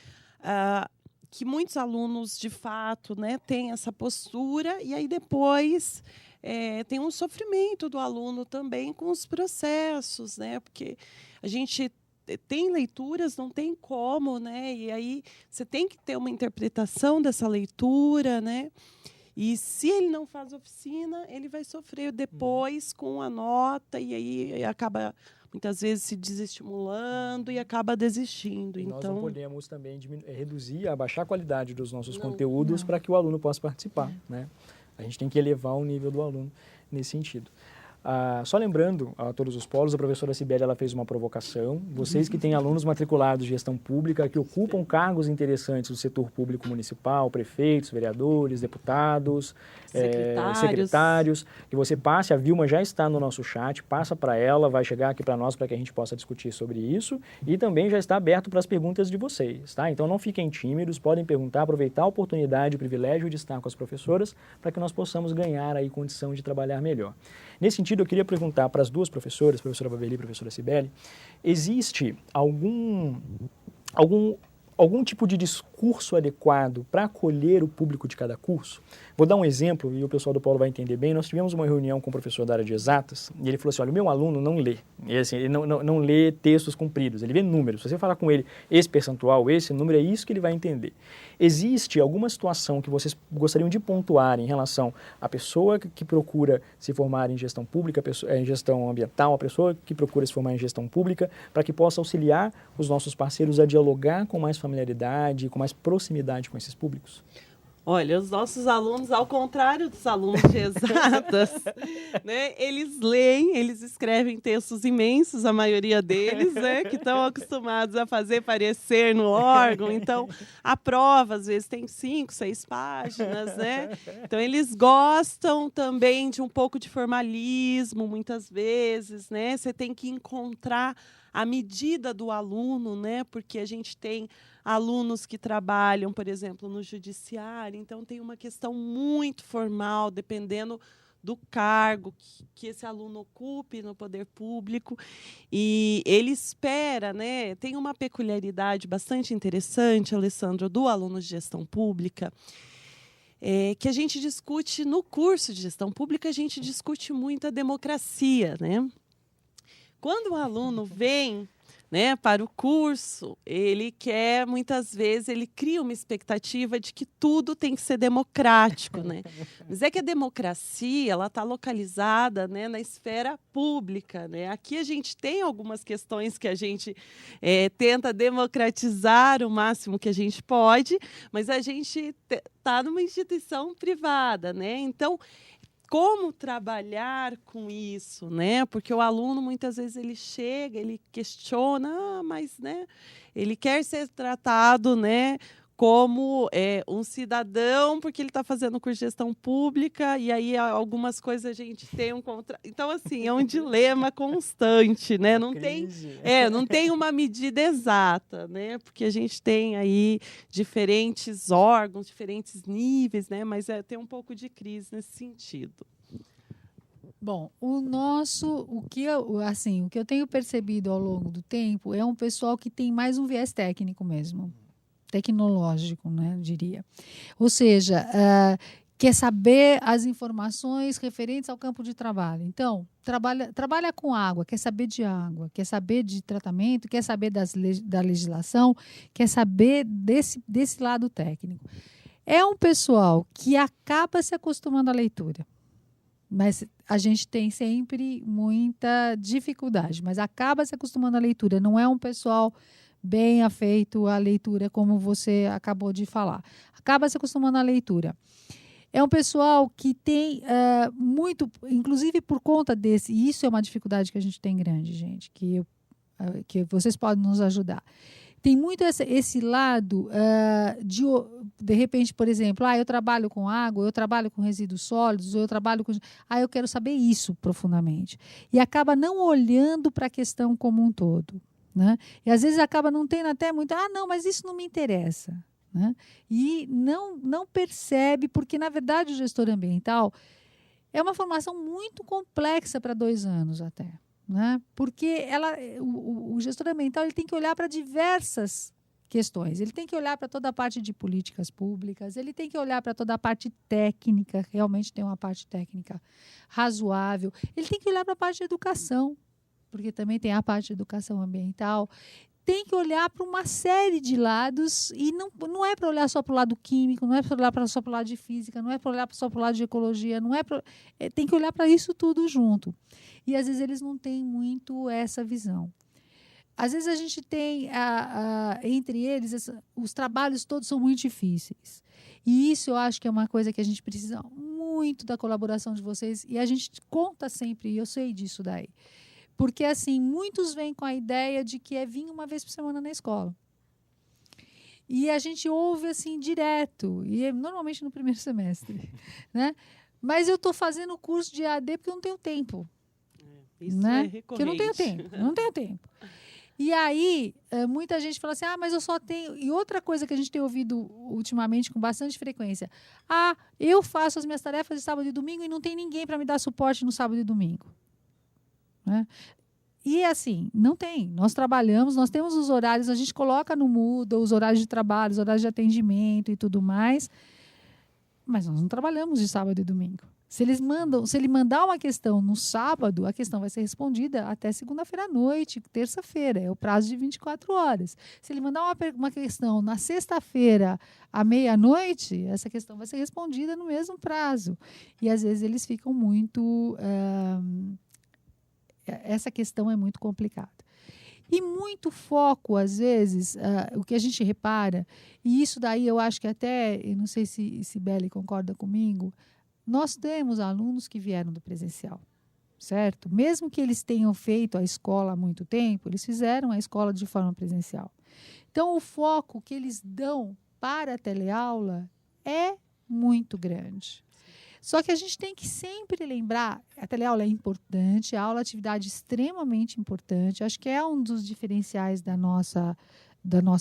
que muitos alunos, de fato, né, têm essa postura, e aí depois tem um sofrimento do aluno também com os processos, né? Porque a gente tem leituras, não tem como, né? E aí você tem que ter uma interpretação dessa leitura, né? E se ele não faz oficina, ele vai sofrer depois com a nota, e aí acaba muitas vezes se desestimulando e acaba desistindo. Nós então não podemos também reduzir, abaixar a qualidade dos nossos conteúdos para que o aluno possa participar, né? A gente tem que elevar o nível do aluno nesse sentido. Só lembrando a todos os polos, a professora Cibele ela fez uma provocação. Vocês que têm alunos matriculados de gestão pública, que ocupam cargos interessantes do setor público municipal, prefeitos, vereadores, deputados, secretários, que você passe, a Vilma já está no nosso chat, passa para ela, vai chegar aqui para nós para que a gente possa discutir sobre isso, e também já está aberto para as perguntas de vocês, tá? Então não fiquem tímidos, podem perguntar, aproveitar a oportunidade, o privilégio de estar com as professoras, para que nós possamos ganhar aí condição de trabalhar melhor. Nesse sentido, eu queria perguntar para as duas professoras, professora Babeli e professora Cibele, existe algum tipo de discurso adequado para acolher o público de cada curso? Vou dar um exemplo e o pessoal do Polo vai entender bem. Nós tivemos uma reunião com o professor da área de exatas e ele falou assim, olha, o meu aluno não lê. E, assim, ele não lê textos compridos, ele vê números. Se você falar com ele esse percentual, esse número, é isso que ele vai entender. Existe alguma situação que vocês gostariam de pontuar em relação à pessoa que procura se formar em gestão pública, em gestão ambiental, a pessoa que procura se formar em gestão pública, para que possa auxiliar os nossos parceiros a dialogar com mais familiaridade, com mais proximidade com esses públicos? Olha, os nossos alunos, ao contrário dos alunos de exatas, né, eles leem, eles escrevem textos imensos, a maioria deles, né, que estão acostumados a fazer parecer no órgão. Então, a prova, às vezes, tem 5, 6 páginas, né? Então, eles gostam também de um pouco de formalismo, muitas vezes, né? Você tem que encontrar a medida do aluno, né? Porque a gente tem alunos que trabalham, por exemplo, no judiciário, então tem uma questão muito formal, dependendo do cargo que esse aluno ocupe no poder público, e ele espera, né? Tem uma peculiaridade bastante interessante, Alessandro, do aluno de gestão pública, que a gente discute no curso de gestão pública, a gente discute muito a democracia, né? Quando o aluno vem, né, para o curso, ele quer, muitas vezes, ele cria uma expectativa de que tudo tem que ser democrático, né? Mas é que a democracia, ela está localizada, né, na esfera pública, né? Aqui a gente tem algumas questões que a gente tenta democratizar o máximo que a gente pode, mas a gente está numa instituição privada, né? Então, como trabalhar com isso, né? Porque o aluno, muitas vezes, ele chega, ele questiona, mas, né, ele quer ser tratado, né, como um cidadão, porque ele está fazendo curso de gestão pública, e aí algumas coisas a gente tem um contra... Então, assim, é um dilema constante, né? Não tem uma medida exata, né? Porque a gente tem aí diferentes órgãos, diferentes níveis, né? Mas tem um pouco de crise nesse sentido. Bom, o que eu tenho percebido ao longo do tempo é um pessoal que tem mais um viés técnico mesmo. Tecnológico, né, eu diria. Ou seja, quer saber as informações referentes ao campo de trabalho. Então, trabalha com água, quer saber de água, quer saber de tratamento, quer saber da legislação, quer saber desse lado técnico. É um pessoal que acaba se acostumando à leitura. Mas a gente tem sempre muita dificuldade, mas acaba se acostumando à leitura. Não é um pessoal bem afeito à leitura, como você acabou de falar. Acaba se acostumando à leitura. É um pessoal que tem muito, inclusive por conta desse, e isso é uma dificuldade que a gente tem grande, gente, que vocês podem nos ajudar. Tem muito esse lado de repente, por exemplo, eu trabalho com água, eu trabalho com resíduos sólidos, eu trabalho com... eu quero saber isso profundamente. E acaba não olhando para a questão como um todo. Né? E às vezes acaba não tendo até muito, não, mas isso não me interessa. Né? E não percebe, porque na verdade o gestor ambiental é uma formação muito complexa para 2 anos até. Né? Porque o gestor ambiental ele tem que olhar para diversas questões. Ele tem que olhar para toda a parte de políticas públicas, ele tem que olhar para toda a parte técnica, realmente tem uma parte técnica razoável, ele tem que olhar para a parte de educação, porque também tem a parte de educação ambiental, tem que olhar para uma série de lados, e não é para olhar só para o lado químico, não é para olhar só para o lado de física, não é para olhar só para o lado de ecologia, tem que olhar para isso tudo junto. E às vezes eles não têm muito essa visão. Às vezes a gente tem, entre eles, os trabalhos todos são muito difíceis. E isso eu acho que é uma coisa que a gente precisa muito da colaboração de vocês, e a gente conta sempre, e eu sei disso daí. Porque, assim, muitos vêm com a ideia de que vir uma vez por semana na escola. E a gente ouve, assim, direto, e normalmente no primeiro semestre. Né? Mas eu estou fazendo o curso de AD porque eu não tenho tempo. Isso né? é recorrente. Porque eu não tenho tempo. E aí, muita gente fala assim, mas eu só tenho... E outra coisa que a gente tem ouvido ultimamente com bastante frequência, eu faço as minhas tarefas de sábado e domingo e não tem ninguém para me dar suporte no sábado e domingo. Né? E assim, não tem. Nós trabalhamos, nós temos os horários, a gente coloca no Moodle os horários de trabalho, os horários de atendimento e tudo mais, mas nós não trabalhamos de sábado e domingo. Se ele mandar uma questão no sábado, a questão vai ser respondida até segunda-feira à noite, terça-feira, é o prazo de 24 horas. Se ele mandar uma questão na sexta-feira à meia-noite, essa questão vai ser respondida no mesmo prazo. E às vezes eles ficam muito... essa questão é muito complicada. E muito foco, às vezes, o que a gente repara, e isso daí eu acho que até, eu não sei se Beli concorda comigo, nós temos alunos que vieram do presencial, certo? Mesmo que eles tenham feito a escola há muito tempo, eles fizeram a escola de forma presencial. Então, o foco que eles dão para a teleaula é muito grande. Só que a gente tem que sempre lembrar, a teleaula é importante, a aula é atividade extremamente importante, acho que é um dos diferenciais da nossa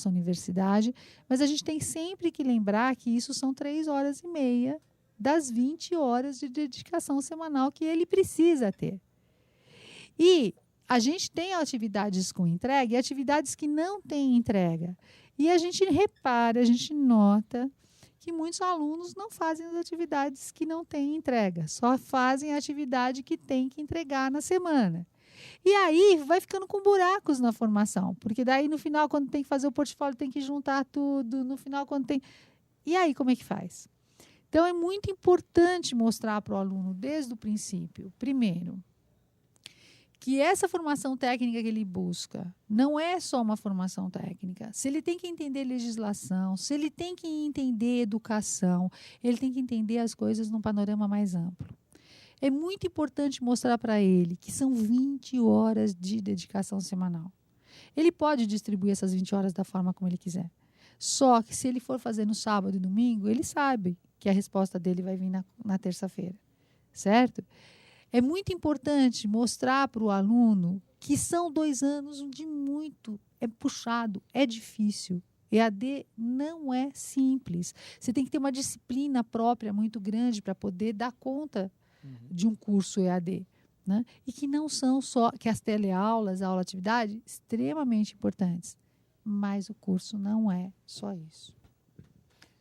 universidade, mas a gente tem sempre que lembrar que isso são 3h30 das 20 horas de dedicação semanal que ele precisa ter. E a gente tem atividades com entrega e atividades que não têm entrega. E a gente repara, a gente nota que muitos alunos não fazem as atividades que não têm entrega, só fazem a atividade que tem que entregar na semana. E aí vai ficando com buracos na formação, porque daí no final, quando tem que fazer o portfólio, tem que juntar tudo, no final, quando tem... E aí, como é que faz? Então, é muito importante mostrar para o aluno, desde o princípio, primeiro, que essa formação técnica que ele busca não é só uma formação técnica. Se ele tem que entender legislação, se ele tem que entender educação, ele tem que entender as coisas num panorama mais amplo. É muito importante mostrar para ele que são 20 horas de dedicação semanal. Ele pode distribuir essas 20 horas da forma como ele quiser. Só que se ele for fazer no sábado e domingo, ele sabe que a resposta dele vai vir na terça-feira, certo? É muito importante mostrar para o aluno que são 2 anos de muito, é puxado, é difícil. EAD não é simples. Você tem que ter uma disciplina própria muito grande para poder dar conta de um curso EAD. Né? E que não são só, que as teleaulas, a aula-atividade, extremamente importantes. Mas o curso não é só isso.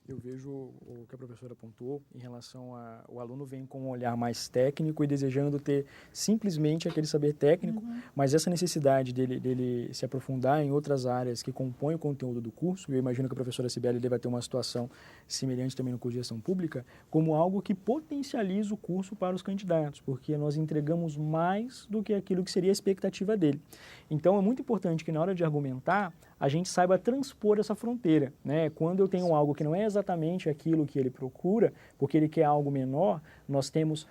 Eu vejo o que a professora pontuou em relação ao aluno vem com um olhar mais técnico e desejando ter simplesmente aquele saber técnico, mas essa necessidade dele se aprofundar em outras áreas que compõem o conteúdo do curso, eu imagino que a professora Cibele deva ter uma situação semelhante também no curso de gestão pública, como algo que potencializa o curso para os candidatos, porque nós entregamos mais do que aquilo que seria a expectativa dele. Então, é muito importante que na hora de argumentar, a gente saiba transpor essa fronteira, né? Quando eu tenho algo que não é exatamente aquilo que ele procura, porque ele quer algo menor, nós temos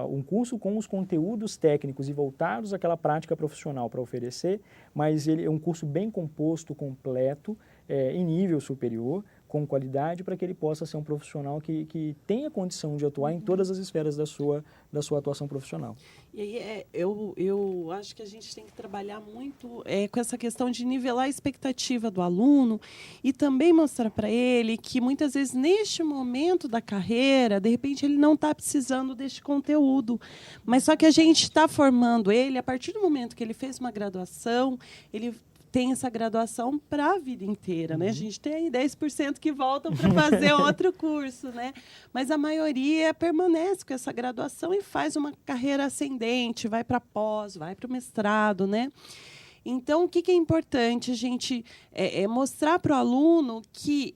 um curso com os conteúdos técnicos e voltados àquela prática profissional para oferecer, mas ele é um curso bem composto, completo, em nível superior, com qualidade, para que ele possa ser um profissional que tenha condição de atuar em todas as esferas da sua atuação profissional. E aí, eu acho que a gente tem que trabalhar muito com essa questão de nivelar a expectativa do aluno e também mostrar para ele que, muitas vezes, neste momento da carreira, de repente, ele não está precisando deste conteúdo. Mas só que a gente está formando ele, a partir do momento que ele fez uma graduação, ele tem essa graduação para a vida inteira, né? A gente tem aí 10% que voltam para fazer outro curso, né? Mas a maioria permanece com essa graduação e faz uma carreira ascendente, vai para pós, vai para o mestrado, né? Então, o que é importante a gente mostrar para o aluno que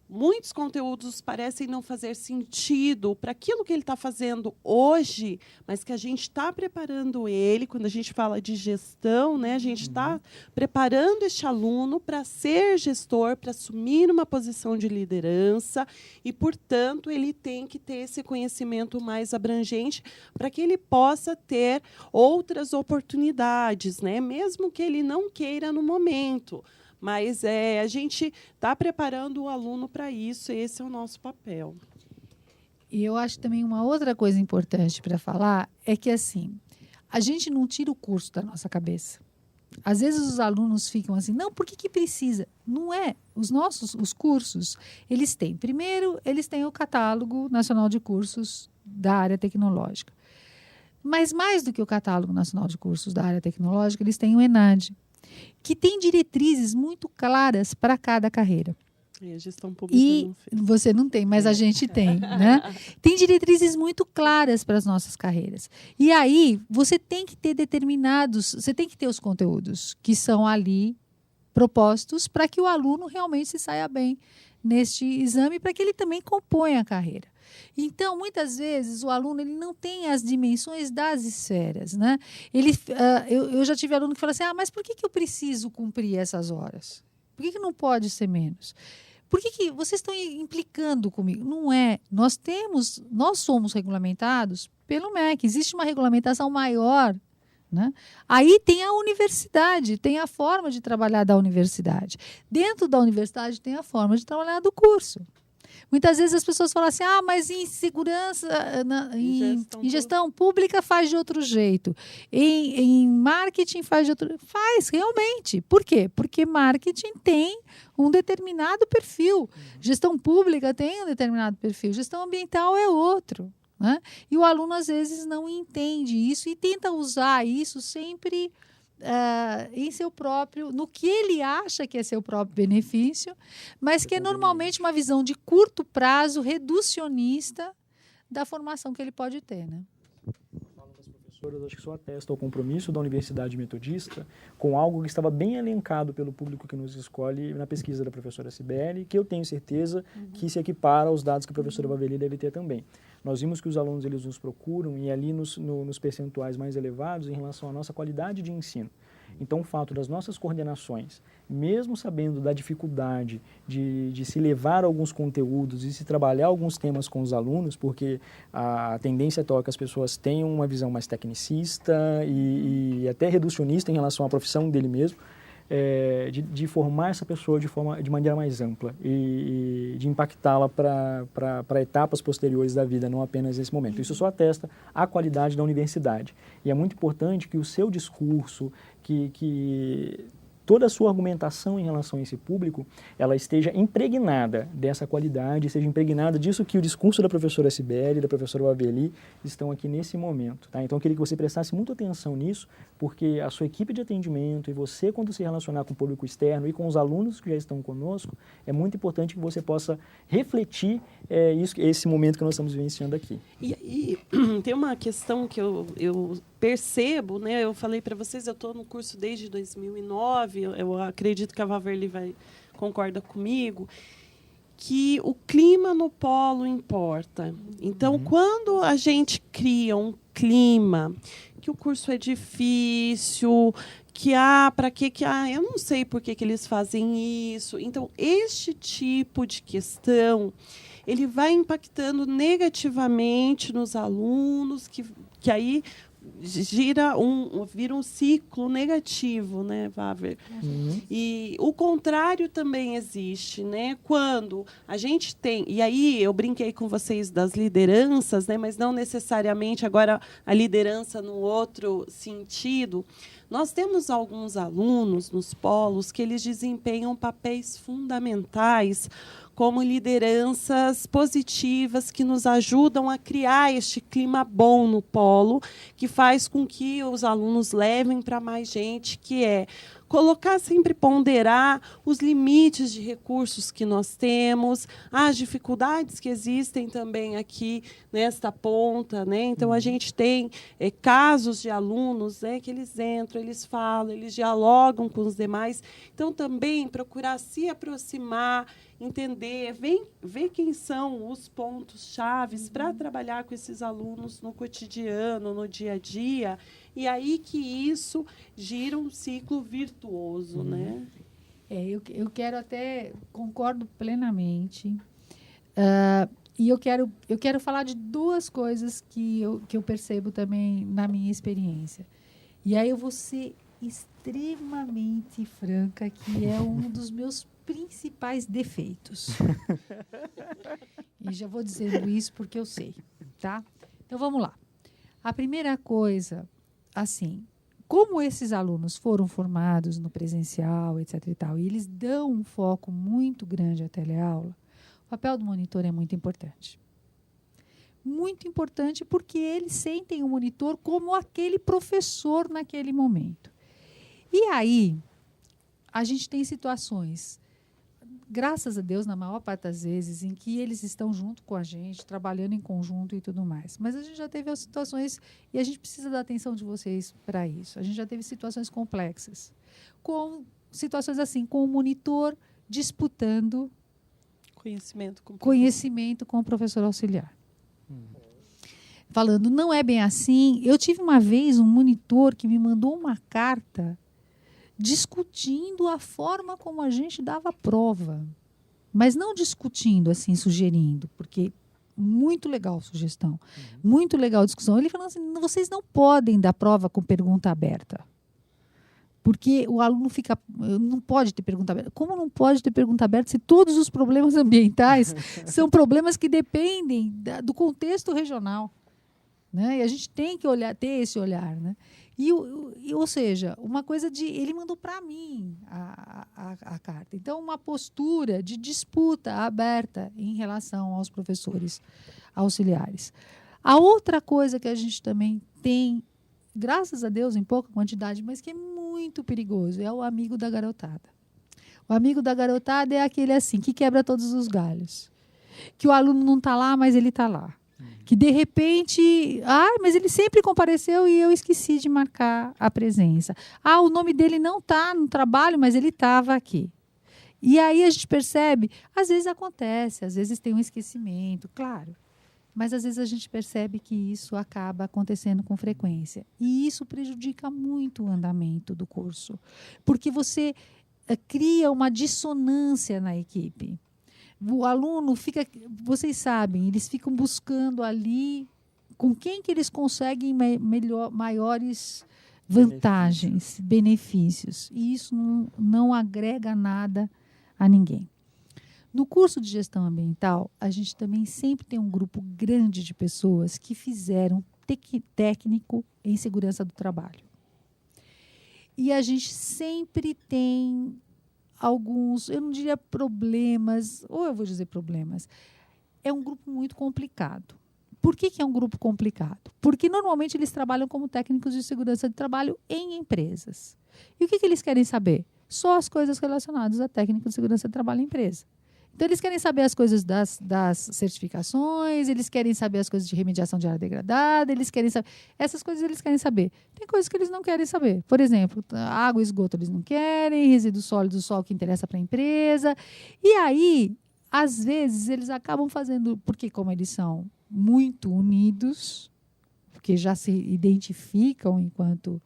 muitos conteúdos parecem não fazer sentido para aquilo que ele está fazendo hoje, mas que a gente está preparando ele, quando a gente fala de gestão, né, a gente está preparando este aluno para ser gestor, para assumir uma posição de liderança e, portanto, ele tem que ter esse conhecimento mais abrangente para que ele possa ter outras oportunidades, né, mesmo que ele não queira no momento. Mas a gente está preparando o aluno para isso, esse é o nosso papel. E eu acho também uma outra coisa importante para falar é que, assim, a gente não tira o curso da nossa cabeça. Às vezes os alunos ficam assim, não, por que precisa? Não é. Os cursos, eles têm, primeiro, eles têm o Catálogo Nacional de Cursos da área tecnológica. Mas mais do que o Catálogo Nacional de Cursos da área tecnológica, eles têm o ENAD, que tem diretrizes muito claras para cada carreira. E a gestão pública não fez. Você não tem, mas a gente tem, né? Tem diretrizes muito claras para as nossas carreiras. E aí, você tem que ter você tem que ter os conteúdos que são ali propostos para que o aluno realmente se saia bem neste exame, para que ele também componha a carreira. Então, muitas vezes, o aluno ele não tem as dimensões das esferas, né? Eu já tive aluno que fala assim, mas por que eu preciso cumprir essas horas? Por que não pode ser menos? Por que vocês estão implicando comigo? Não é. Nós somos regulamentados pelo MEC. Existe uma regulamentação maior, né? Aí tem a universidade, tem a forma de trabalhar da universidade. Dentro da universidade tem a forma de trabalhar do curso. Muitas vezes as pessoas falam assim, mas em segurança, em gestão pública faz de outro jeito. Em marketing faz de outro... Faz, realmente. Por quê? Porque marketing tem um determinado perfil. Gestão pública tem um determinado perfil. Gestão ambiental é outro. Né? E o aluno, às vezes, não entende isso e tenta usar isso sempre... em seu próprio, no que ele acha que é seu próprio benefício, mas que é normalmente uma visão de curto prazo, reducionista da formação que ele pode ter, né? Acho que só atesta o compromisso da Universidade Metodista com algo que estava bem elencado pelo público que nos escolhe na pesquisa da professora Cibele, que eu tenho certeza que se equipara aos dados que a professora Vaveli deve ter também. Nós vimos que os alunos eles nos procuram e ali nos percentuais mais elevados em relação à nossa qualidade de ensino. Então, o fato das nossas coordenações, mesmo sabendo da dificuldade de se levar alguns conteúdos e se trabalhar alguns temas com os alunos, porque a tendência é que as pessoas tenham uma visão mais tecnicista e até reducionista em relação à profissão dele mesmo, de formar essa pessoa de maneira mais ampla e de impactá-la para etapas posteriores da vida, não apenas nesse momento. Isso só atesta a qualidade da universidade. E é muito importante que o seu discurso, que toda a sua argumentação em relação a esse público, ela esteja impregnada dessa qualidade, seja impregnada disso que o discurso da professora Sibeli, da professora Waveli estão aqui nesse momento. Tá? Então, eu queria que você prestasse muita atenção nisso, porque a sua equipe de atendimento e você, quando se relacionar com o público externo e com os alunos que já estão conosco, é muito importante que você possa refletir esse momento que nós estamos vivenciando aqui. E tem uma questão que eu percebo, né? Eu falei para vocês, eu estou no curso desde 2009, eu acredito que a Waverly concorda comigo, que o clima no polo importa. Então, quando a gente cria um clima que o curso é difícil, que para que eu não sei por que eles fazem isso. Então, este tipo de questão, ele vai impactando negativamente nos alunos, que aí vira um ciclo negativo, né, Waver? E o contrário também existe, né? Quando a gente tem... E aí eu brinquei com vocês das lideranças, né? Mas não necessariamente agora a liderança no outro sentido. Nós temos alguns alunos nos polos que eles desempenham papéis fundamentais como lideranças positivas que nos ajudam a criar este clima bom no polo, que faz com que os alunos levem para mais gente, que é colocar, sempre ponderar os limites de recursos que nós temos, as dificuldades que existem também aqui nesta ponta, né? Então, a gente tem casos de alunos, né, que eles entram, eles falam, eles dialogam com os demais. Então, também procurar se aproximar, entender, ver quem são os pontos chaves para trabalhar com esses alunos no cotidiano, no dia a dia, e aí que isso gira um ciclo virtuoso, né? Eu quero concordo plenamente, e eu quero falar de duas coisas que eu percebo também na minha experiência. E aí eu vou ser extremamente franca, que é um dos meus principais defeitos. E já vou dizendo isso porque eu sei, tá? Então, vamos lá. A primeira coisa, assim, como esses alunos foram formados no presencial, etc. e tal, e eles dão um foco muito grande à teleaula, o papel do monitor é muito importante. Muito importante porque eles sentem o monitor como aquele professor naquele momento. E aí, a gente tem situações, graças a Deus, na maior parte das vezes, em que eles estão junto com a gente, trabalhando em conjunto e tudo mais. Mas a gente já teve situações, e a gente precisa da atenção de vocês para isso. A gente já teve situações complexas, com situações assim, com o monitor disputando conhecimento com o professor auxiliar. Falando, não é bem assim. Eu tive uma vez um monitor que me mandou uma carta discutindo a forma como a gente dava a prova. Mas não discutindo, assim, sugerindo, porque muito legal a sugestão, muito legal a discussão. Ele falou assim, vocês não podem dar prova com pergunta aberta. Porque o aluno não pode ter pergunta aberta. Como não pode ter pergunta aberta se todos os problemas ambientais são problemas que dependem do contexto regional? Né? E a gente tem que ter esse olhar, né? Ou seja, uma coisa ele mandou para mim a carta. Então, uma postura de disputa aberta em relação aos professores auxiliares. A outra coisa que a gente também tem, graças a Deus, em pouca quantidade, mas que é muito perigoso, é o amigo da garotada. O amigo da garotada é aquele assim, que quebra todos os galhos. Que o aluno não está lá, mas ele está lá. Que, de repente, mas ele sempre compareceu e eu esqueci de marcar a presença. O nome dele não está no trabalho, mas ele estava aqui. E aí a gente percebe, às vezes acontece, às vezes tem um esquecimento, claro. mas às vezes a gente percebe que isso acaba acontecendo com frequência. E isso prejudica muito o andamento do curso, porque você cria uma dissonância na equipe. O aluno fica, vocês sabem, eles ficam buscando ali com quem que eles conseguem maiores vantagens, benefícios. E isso não agrega nada a ninguém. No curso de gestão ambiental, a gente também sempre tem um grupo grande de pessoas que fizeram técnico em segurança do trabalho. E a gente sempre tem alguns, eu não diria problemas, ou eu vou dizer problemas. É um grupo muito complicado. Por que é um grupo complicado? Porque normalmente eles trabalham como técnicos de segurança de trabalho em empresas. E o que eles querem saber? Só as coisas relacionadas a técnico de segurança de trabalho em empresa. Então, eles querem saber as coisas das certificações, eles querem saber as coisas de remediação de área degradada, eles querem saber. Essas coisas eles querem saber. Tem coisas que eles não querem saber. Por exemplo, água e esgoto eles não querem, resíduos sólidos do solo que interessa para a empresa. E aí, às vezes, eles acabam fazendo, porque como eles são muito unidos, porque já se identificam enquanto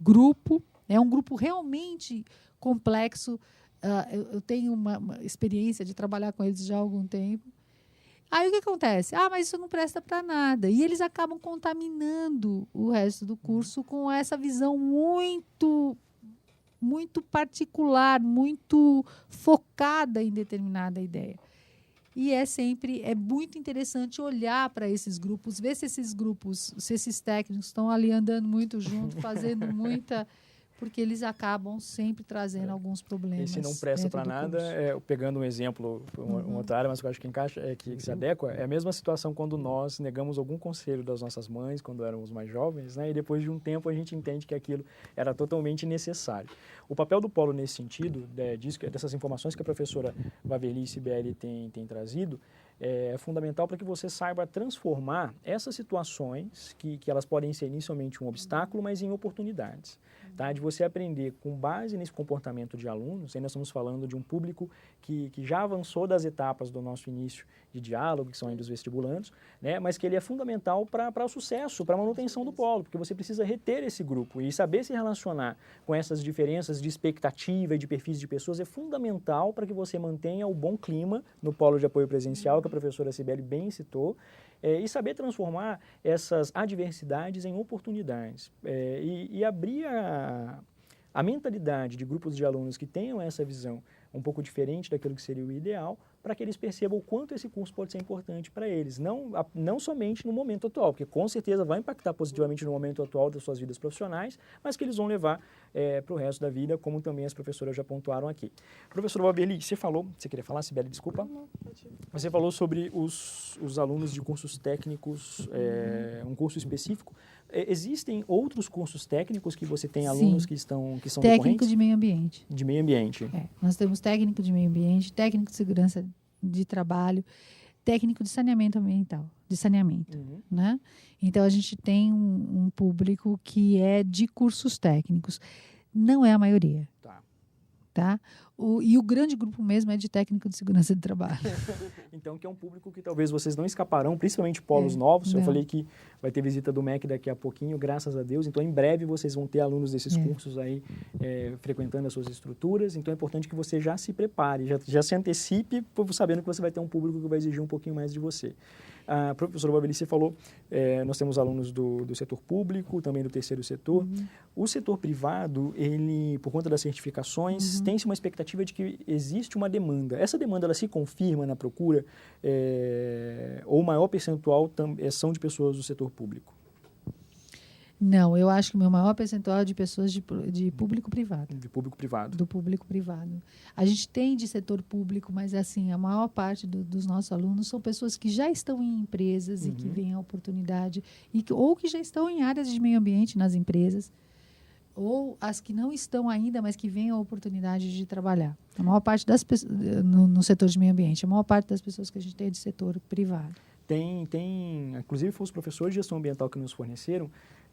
grupo, é um grupo realmente complexo. Eu tenho uma experiência de trabalhar com eles já há algum tempo. Aí o que acontece? Mas isso não presta para nada. E eles acabam contaminando o resto do curso com essa visão muito, muito particular, muito focada em determinada ideia. E é muito interessante olhar para esses grupos, ver se esses grupos, se esses técnicos estão ali andando muito junto, fazendo muita... porque eles acabam sempre trazendo alguns problemas. E se não presta para nada, pegando um exemplo, uma outra área, mas que eu acho que encaixa, que se adequa, é a mesma situação quando nós negamos algum conselho das nossas mães, quando éramos mais jovens, né? E depois de um tempo a gente entende que aquilo era totalmente necessário. O papel do polo nesse sentido, dessas informações que a professora Waverly Cibele tem trazido, é fundamental para que você saiba transformar essas situações, que elas podem ser inicialmente um obstáculo, mas em oportunidades. Tá? De você aprender com base nesse comportamento de alunos, aí nós estamos falando de um público que já avançou das etapas do nosso início de diálogo, que são ainda os vestibulandos, né? Mas que ele é fundamental para o sucesso, para a manutenção do polo, porque você precisa reter esse grupo e saber se relacionar com essas diferenças de expectativa e de perfis de pessoas é fundamental para que você mantenha o bom clima no polo de apoio presencial, que a professora Cibele bem citou, e saber transformar essas adversidades em oportunidades e abrir a mentalidade de grupos de alunos que tenham essa visão um pouco diferente daquilo que seria o ideal, para que eles percebam o quanto esse curso pode ser importante para eles, não somente no momento atual, porque com certeza vai impactar positivamente no momento atual das suas vidas profissionais, mas que eles vão levar para o resto da vida, como também as professoras já pontuaram aqui. Professora Waverly, você queria falar, Cibele, desculpa? Não, você falou sobre os alunos de cursos técnicos, um curso específico. Existem outros cursos técnicos que você tem alunos que são técnico decorrentes? De meio ambiente. De meio ambiente. Nós temos técnico de meio ambiente, técnico de segurança de trabalho, técnico de saneamento ambiental, de saneamento. Né? Então, a gente tem um público que é de cursos técnicos. Não é a maioria. Tá? E o grande grupo mesmo é de técnico de segurança de trabalho. Então, que é um público que talvez vocês não escaparão, principalmente polos novos. Eu falei que vai ter visita do MEC daqui a pouquinho, graças a Deus. Então, em breve, vocês vão ter alunos desses cursos aí frequentando as suas estruturas. Então, é importante que você já se prepare, já se antecipe, sabendo que você vai ter um público que vai exigir um pouquinho mais de você. A professora Waverly, você falou, nós temos alunos do setor público, também do terceiro setor. O setor privado, ele, por conta das certificações, tem-se uma expectativa de que existe uma demanda. Essa demanda, ela se confirma na procura, ou o maior percentual são de pessoas do setor público? Não, eu acho que o meu maior percentual é de pessoas de público-privado. De público-privado. Do público-privado. A gente tem de setor público, mas assim, a maior parte dos nossos alunos são pessoas que já estão em empresas e que veem a oportunidade, ou que já estão em áreas de meio ambiente nas empresas, ou as que não estão ainda, mas que veem a oportunidade de trabalhar. A maior parte das pessoas no setor de meio ambiente, a maior parte das pessoas que a gente tem é de setor privado. Inclusive, foi os professores de gestão ambiental que nos forneceram.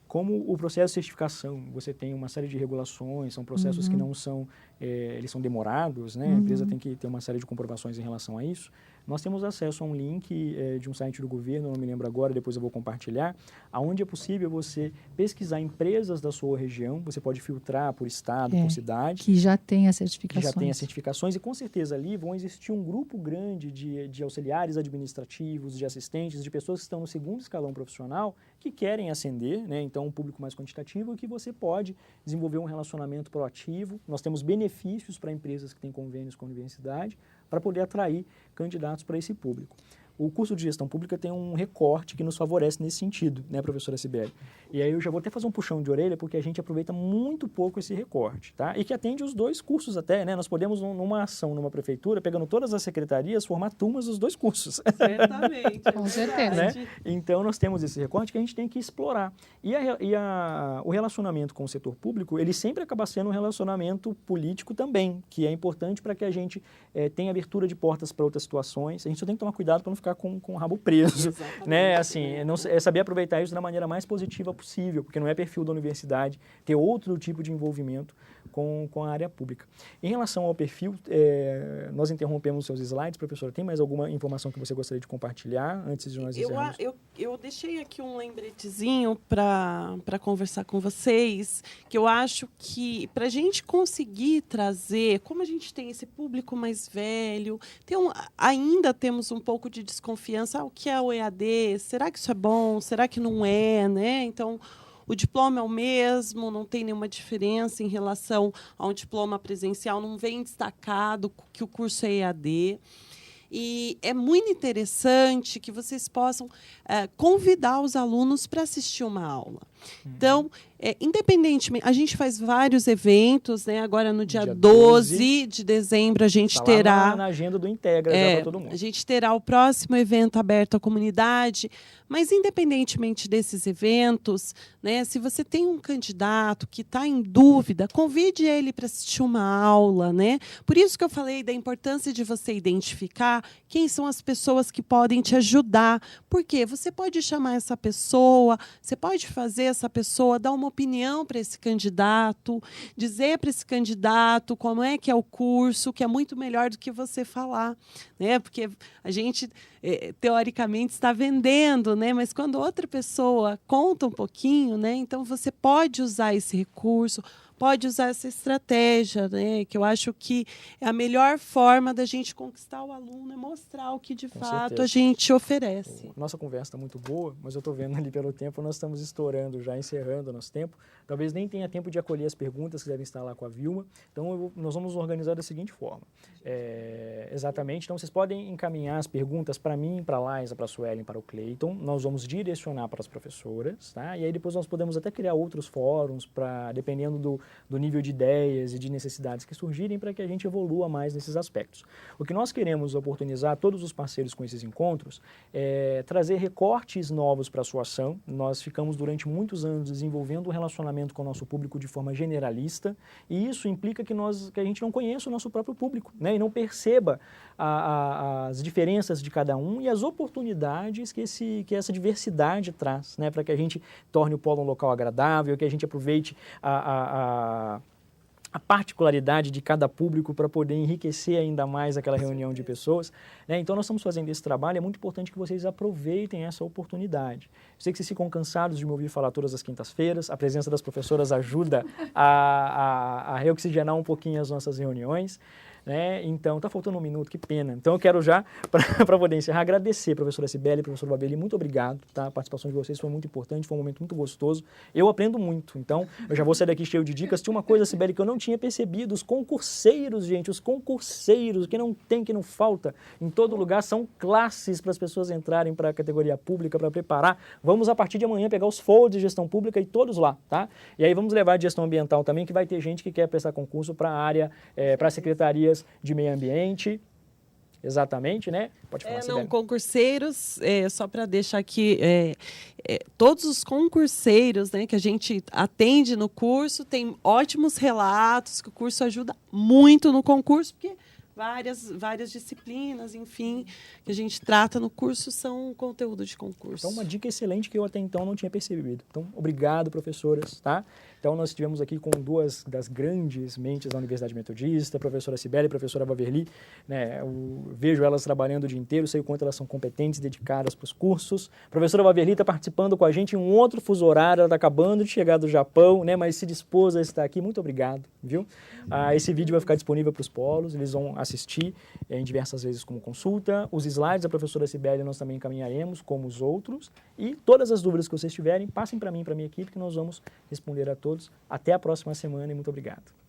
Como o processo de certificação, você tem uma série de regulações, são processos que não são, eles são demorados, né? A empresa tem que ter uma série de comprovações em relação a isso. Nós temos acesso a um link de um site do governo, não me lembro agora, depois eu vou compartilhar, onde é possível você pesquisar empresas da sua região, você pode filtrar por estado, por cidade. Que já tem as certificações. Que já tem as certificações e com certeza ali vão existir um grupo grande de auxiliares administrativos, de assistentes, de pessoas que estão no segundo escalão profissional que querem ascender, né? Então um público mais quantitativo e que você pode desenvolver um relacionamento proativo. Nós temos benefícios para empresas que têm convênios com a universidade para poder atrair candidatos para esse público. O curso de gestão pública tem um recorte que nos favorece nesse sentido, né, professora Cibele? E aí eu já vou até fazer um puxão de orelha, porque a gente aproveita muito pouco esse recorte, tá? E que atende os dois cursos até, né? Nós podemos, numa ação, numa prefeitura, pegando todas as secretarias, formar turmas dos dois cursos. Certamente. Com certeza. Né? Então, nós temos esse recorte que a gente tem que explorar. O relacionamento com o setor público, ele sempre acaba sendo um relacionamento político também, que é importante para que a gente tenha abertura de portas para outras situações. A gente só tem que tomar cuidado para não ficar com o rabo preso, né? Assim, é saber aproveitar isso da maneira mais positiva possível, porque não é perfil da universidade ter outro tipo de envolvimento com a área pública. Em relação ao perfil, nós interrompemos os seus slides, professora. Tem mais alguma informação que você gostaria de compartilhar antes de nós encerrarmos? Eu deixei aqui um lembretezinho para conversar com vocês, que eu acho que para a gente conseguir trazer, como a gente tem esse público mais velho, ainda temos um pouco de desconfiança, o que é o EAD? Será que isso é bom? Será que não é? Né? Então, o diploma é o mesmo, não tem nenhuma diferença em relação a um diploma presencial, não vem destacado que o curso é EAD. E é muito interessante que vocês possam convidar os alunos para assistir uma aula. Então, independentemente, a gente faz vários eventos, né? Agora no dia 12 de dezembro a gente terá na agenda do Integra já para todo mundo. A gente terá o próximo evento aberto à comunidade, mas independentemente desses eventos, né? Se você tem um candidato que está em dúvida, convide ele para assistir uma aula, né? Por isso que eu falei da importância de você identificar quem são as pessoas que podem te ajudar. Por quê? Você pode chamar essa pessoa, você pode fazer essa pessoa dar uma opinião para esse candidato, dizer para esse candidato como é que é o curso, que é muito melhor do que você falar, né? Porque a gente, teoricamente, está vendendo, né? Mas quando outra pessoa conta um pouquinho, né? Então você pode usar esse recurso, pode usar essa estratégia, né? Que eu acho que é a melhor forma da gente conquistar o aluno, é mostrar o que de fato a gente oferece. Nossa conversa está muito boa, mas eu estou vendo ali pelo tempo, nós estamos estourando já, encerrando o nosso tempo. Talvez nem tenha tempo de acolher as perguntas que devem estar lá com a Vilma. Então, nós vamos organizar da seguinte forma. Exatamente. Então, vocês podem encaminhar as perguntas para mim, para a Laisa, para a Suelen, para o Cleiton. Nós vamos direcionar para as professoras, tá? E aí depois nós podemos até criar outros fóruns, dependendo do nível de ideias e de necessidades que surgirem, para que a gente evolua mais nesses aspectos. O que nós queremos oportunizar todos os parceiros com esses encontros é trazer recortes novos para a sua ação. Nós ficamos durante muitos anos desenvolvendo um relacionamento com o nosso público de forma generalista, e isso implica que a gente não conheça o nosso próprio público, né? E não perceba as diferenças de cada um e as oportunidades que essa diversidade traz, né? Para que a gente torne o polo um local agradável, que a gente aproveite a particularidade de cada público para poder enriquecer ainda mais aquela reunião de pessoas, né? Então, nós estamos fazendo esse trabalho, é muito importante que vocês aproveitem essa oportunidade. Eu sei que vocês ficam cansados de me ouvir falar todas as quintas-feiras, a presença das professoras ajuda a reoxigenar um pouquinho as nossas reuniões, né? Então, está faltando um minuto, que pena. Então, eu quero já, para poder encerrar, agradecer, professora Cibele e professor Babeli, muito obrigado, tá? A participação de vocês foi muito importante, foi um momento muito gostoso. Eu aprendo muito, então, eu já vou sair daqui cheio de dicas. Tinha uma coisa, Cibele, que eu não tinha percebido, os concurseiros, gente, os concurseiros, que não tem, que não falta, em todo lugar, são classes para as pessoas entrarem para a categoria pública, para preparar. Vamos, a partir de amanhã, pegar os folds de gestão pública e todos lá, tá? E aí vamos levar de gestão ambiental também, que vai ter gente que quer prestar concurso para a área, para secretarias de meio ambiente. Exatamente, né? Pode falar, não, concurseiros, só para deixar aqui, todos os concurseiros, né, que a gente atende no curso, tem ótimos relatos, que o curso ajuda muito no concurso, porque várias disciplinas, enfim, que a gente trata no curso são conteúdo de concurso. Então, uma dica excelente que eu até então não tinha percebido. Então, obrigado, professoras, tá? Então, nós estivemos aqui com duas das grandes mentes da Universidade Metodista, a professora Cibele e a professora Waverly, né? Eu vejo elas trabalhando o dia inteiro, sei o quanto elas são competentes, dedicadas para os cursos. A professora Waverly está participando com a gente em um outro fuso horário, ela está acabando de chegar do Japão, né? Mas se dispôs a estar aqui. Muito obrigado, viu? Esse vídeo vai ficar disponível para os polos, eles vão assistir em diversas vezes como consulta. Os slides da professora Cibele nós também encaminharemos, como os outros. E todas as dúvidas que vocês tiverem, passem para mim e para a minha equipe, que nós vamos responder a todos. Até a próxima semana e muito obrigado.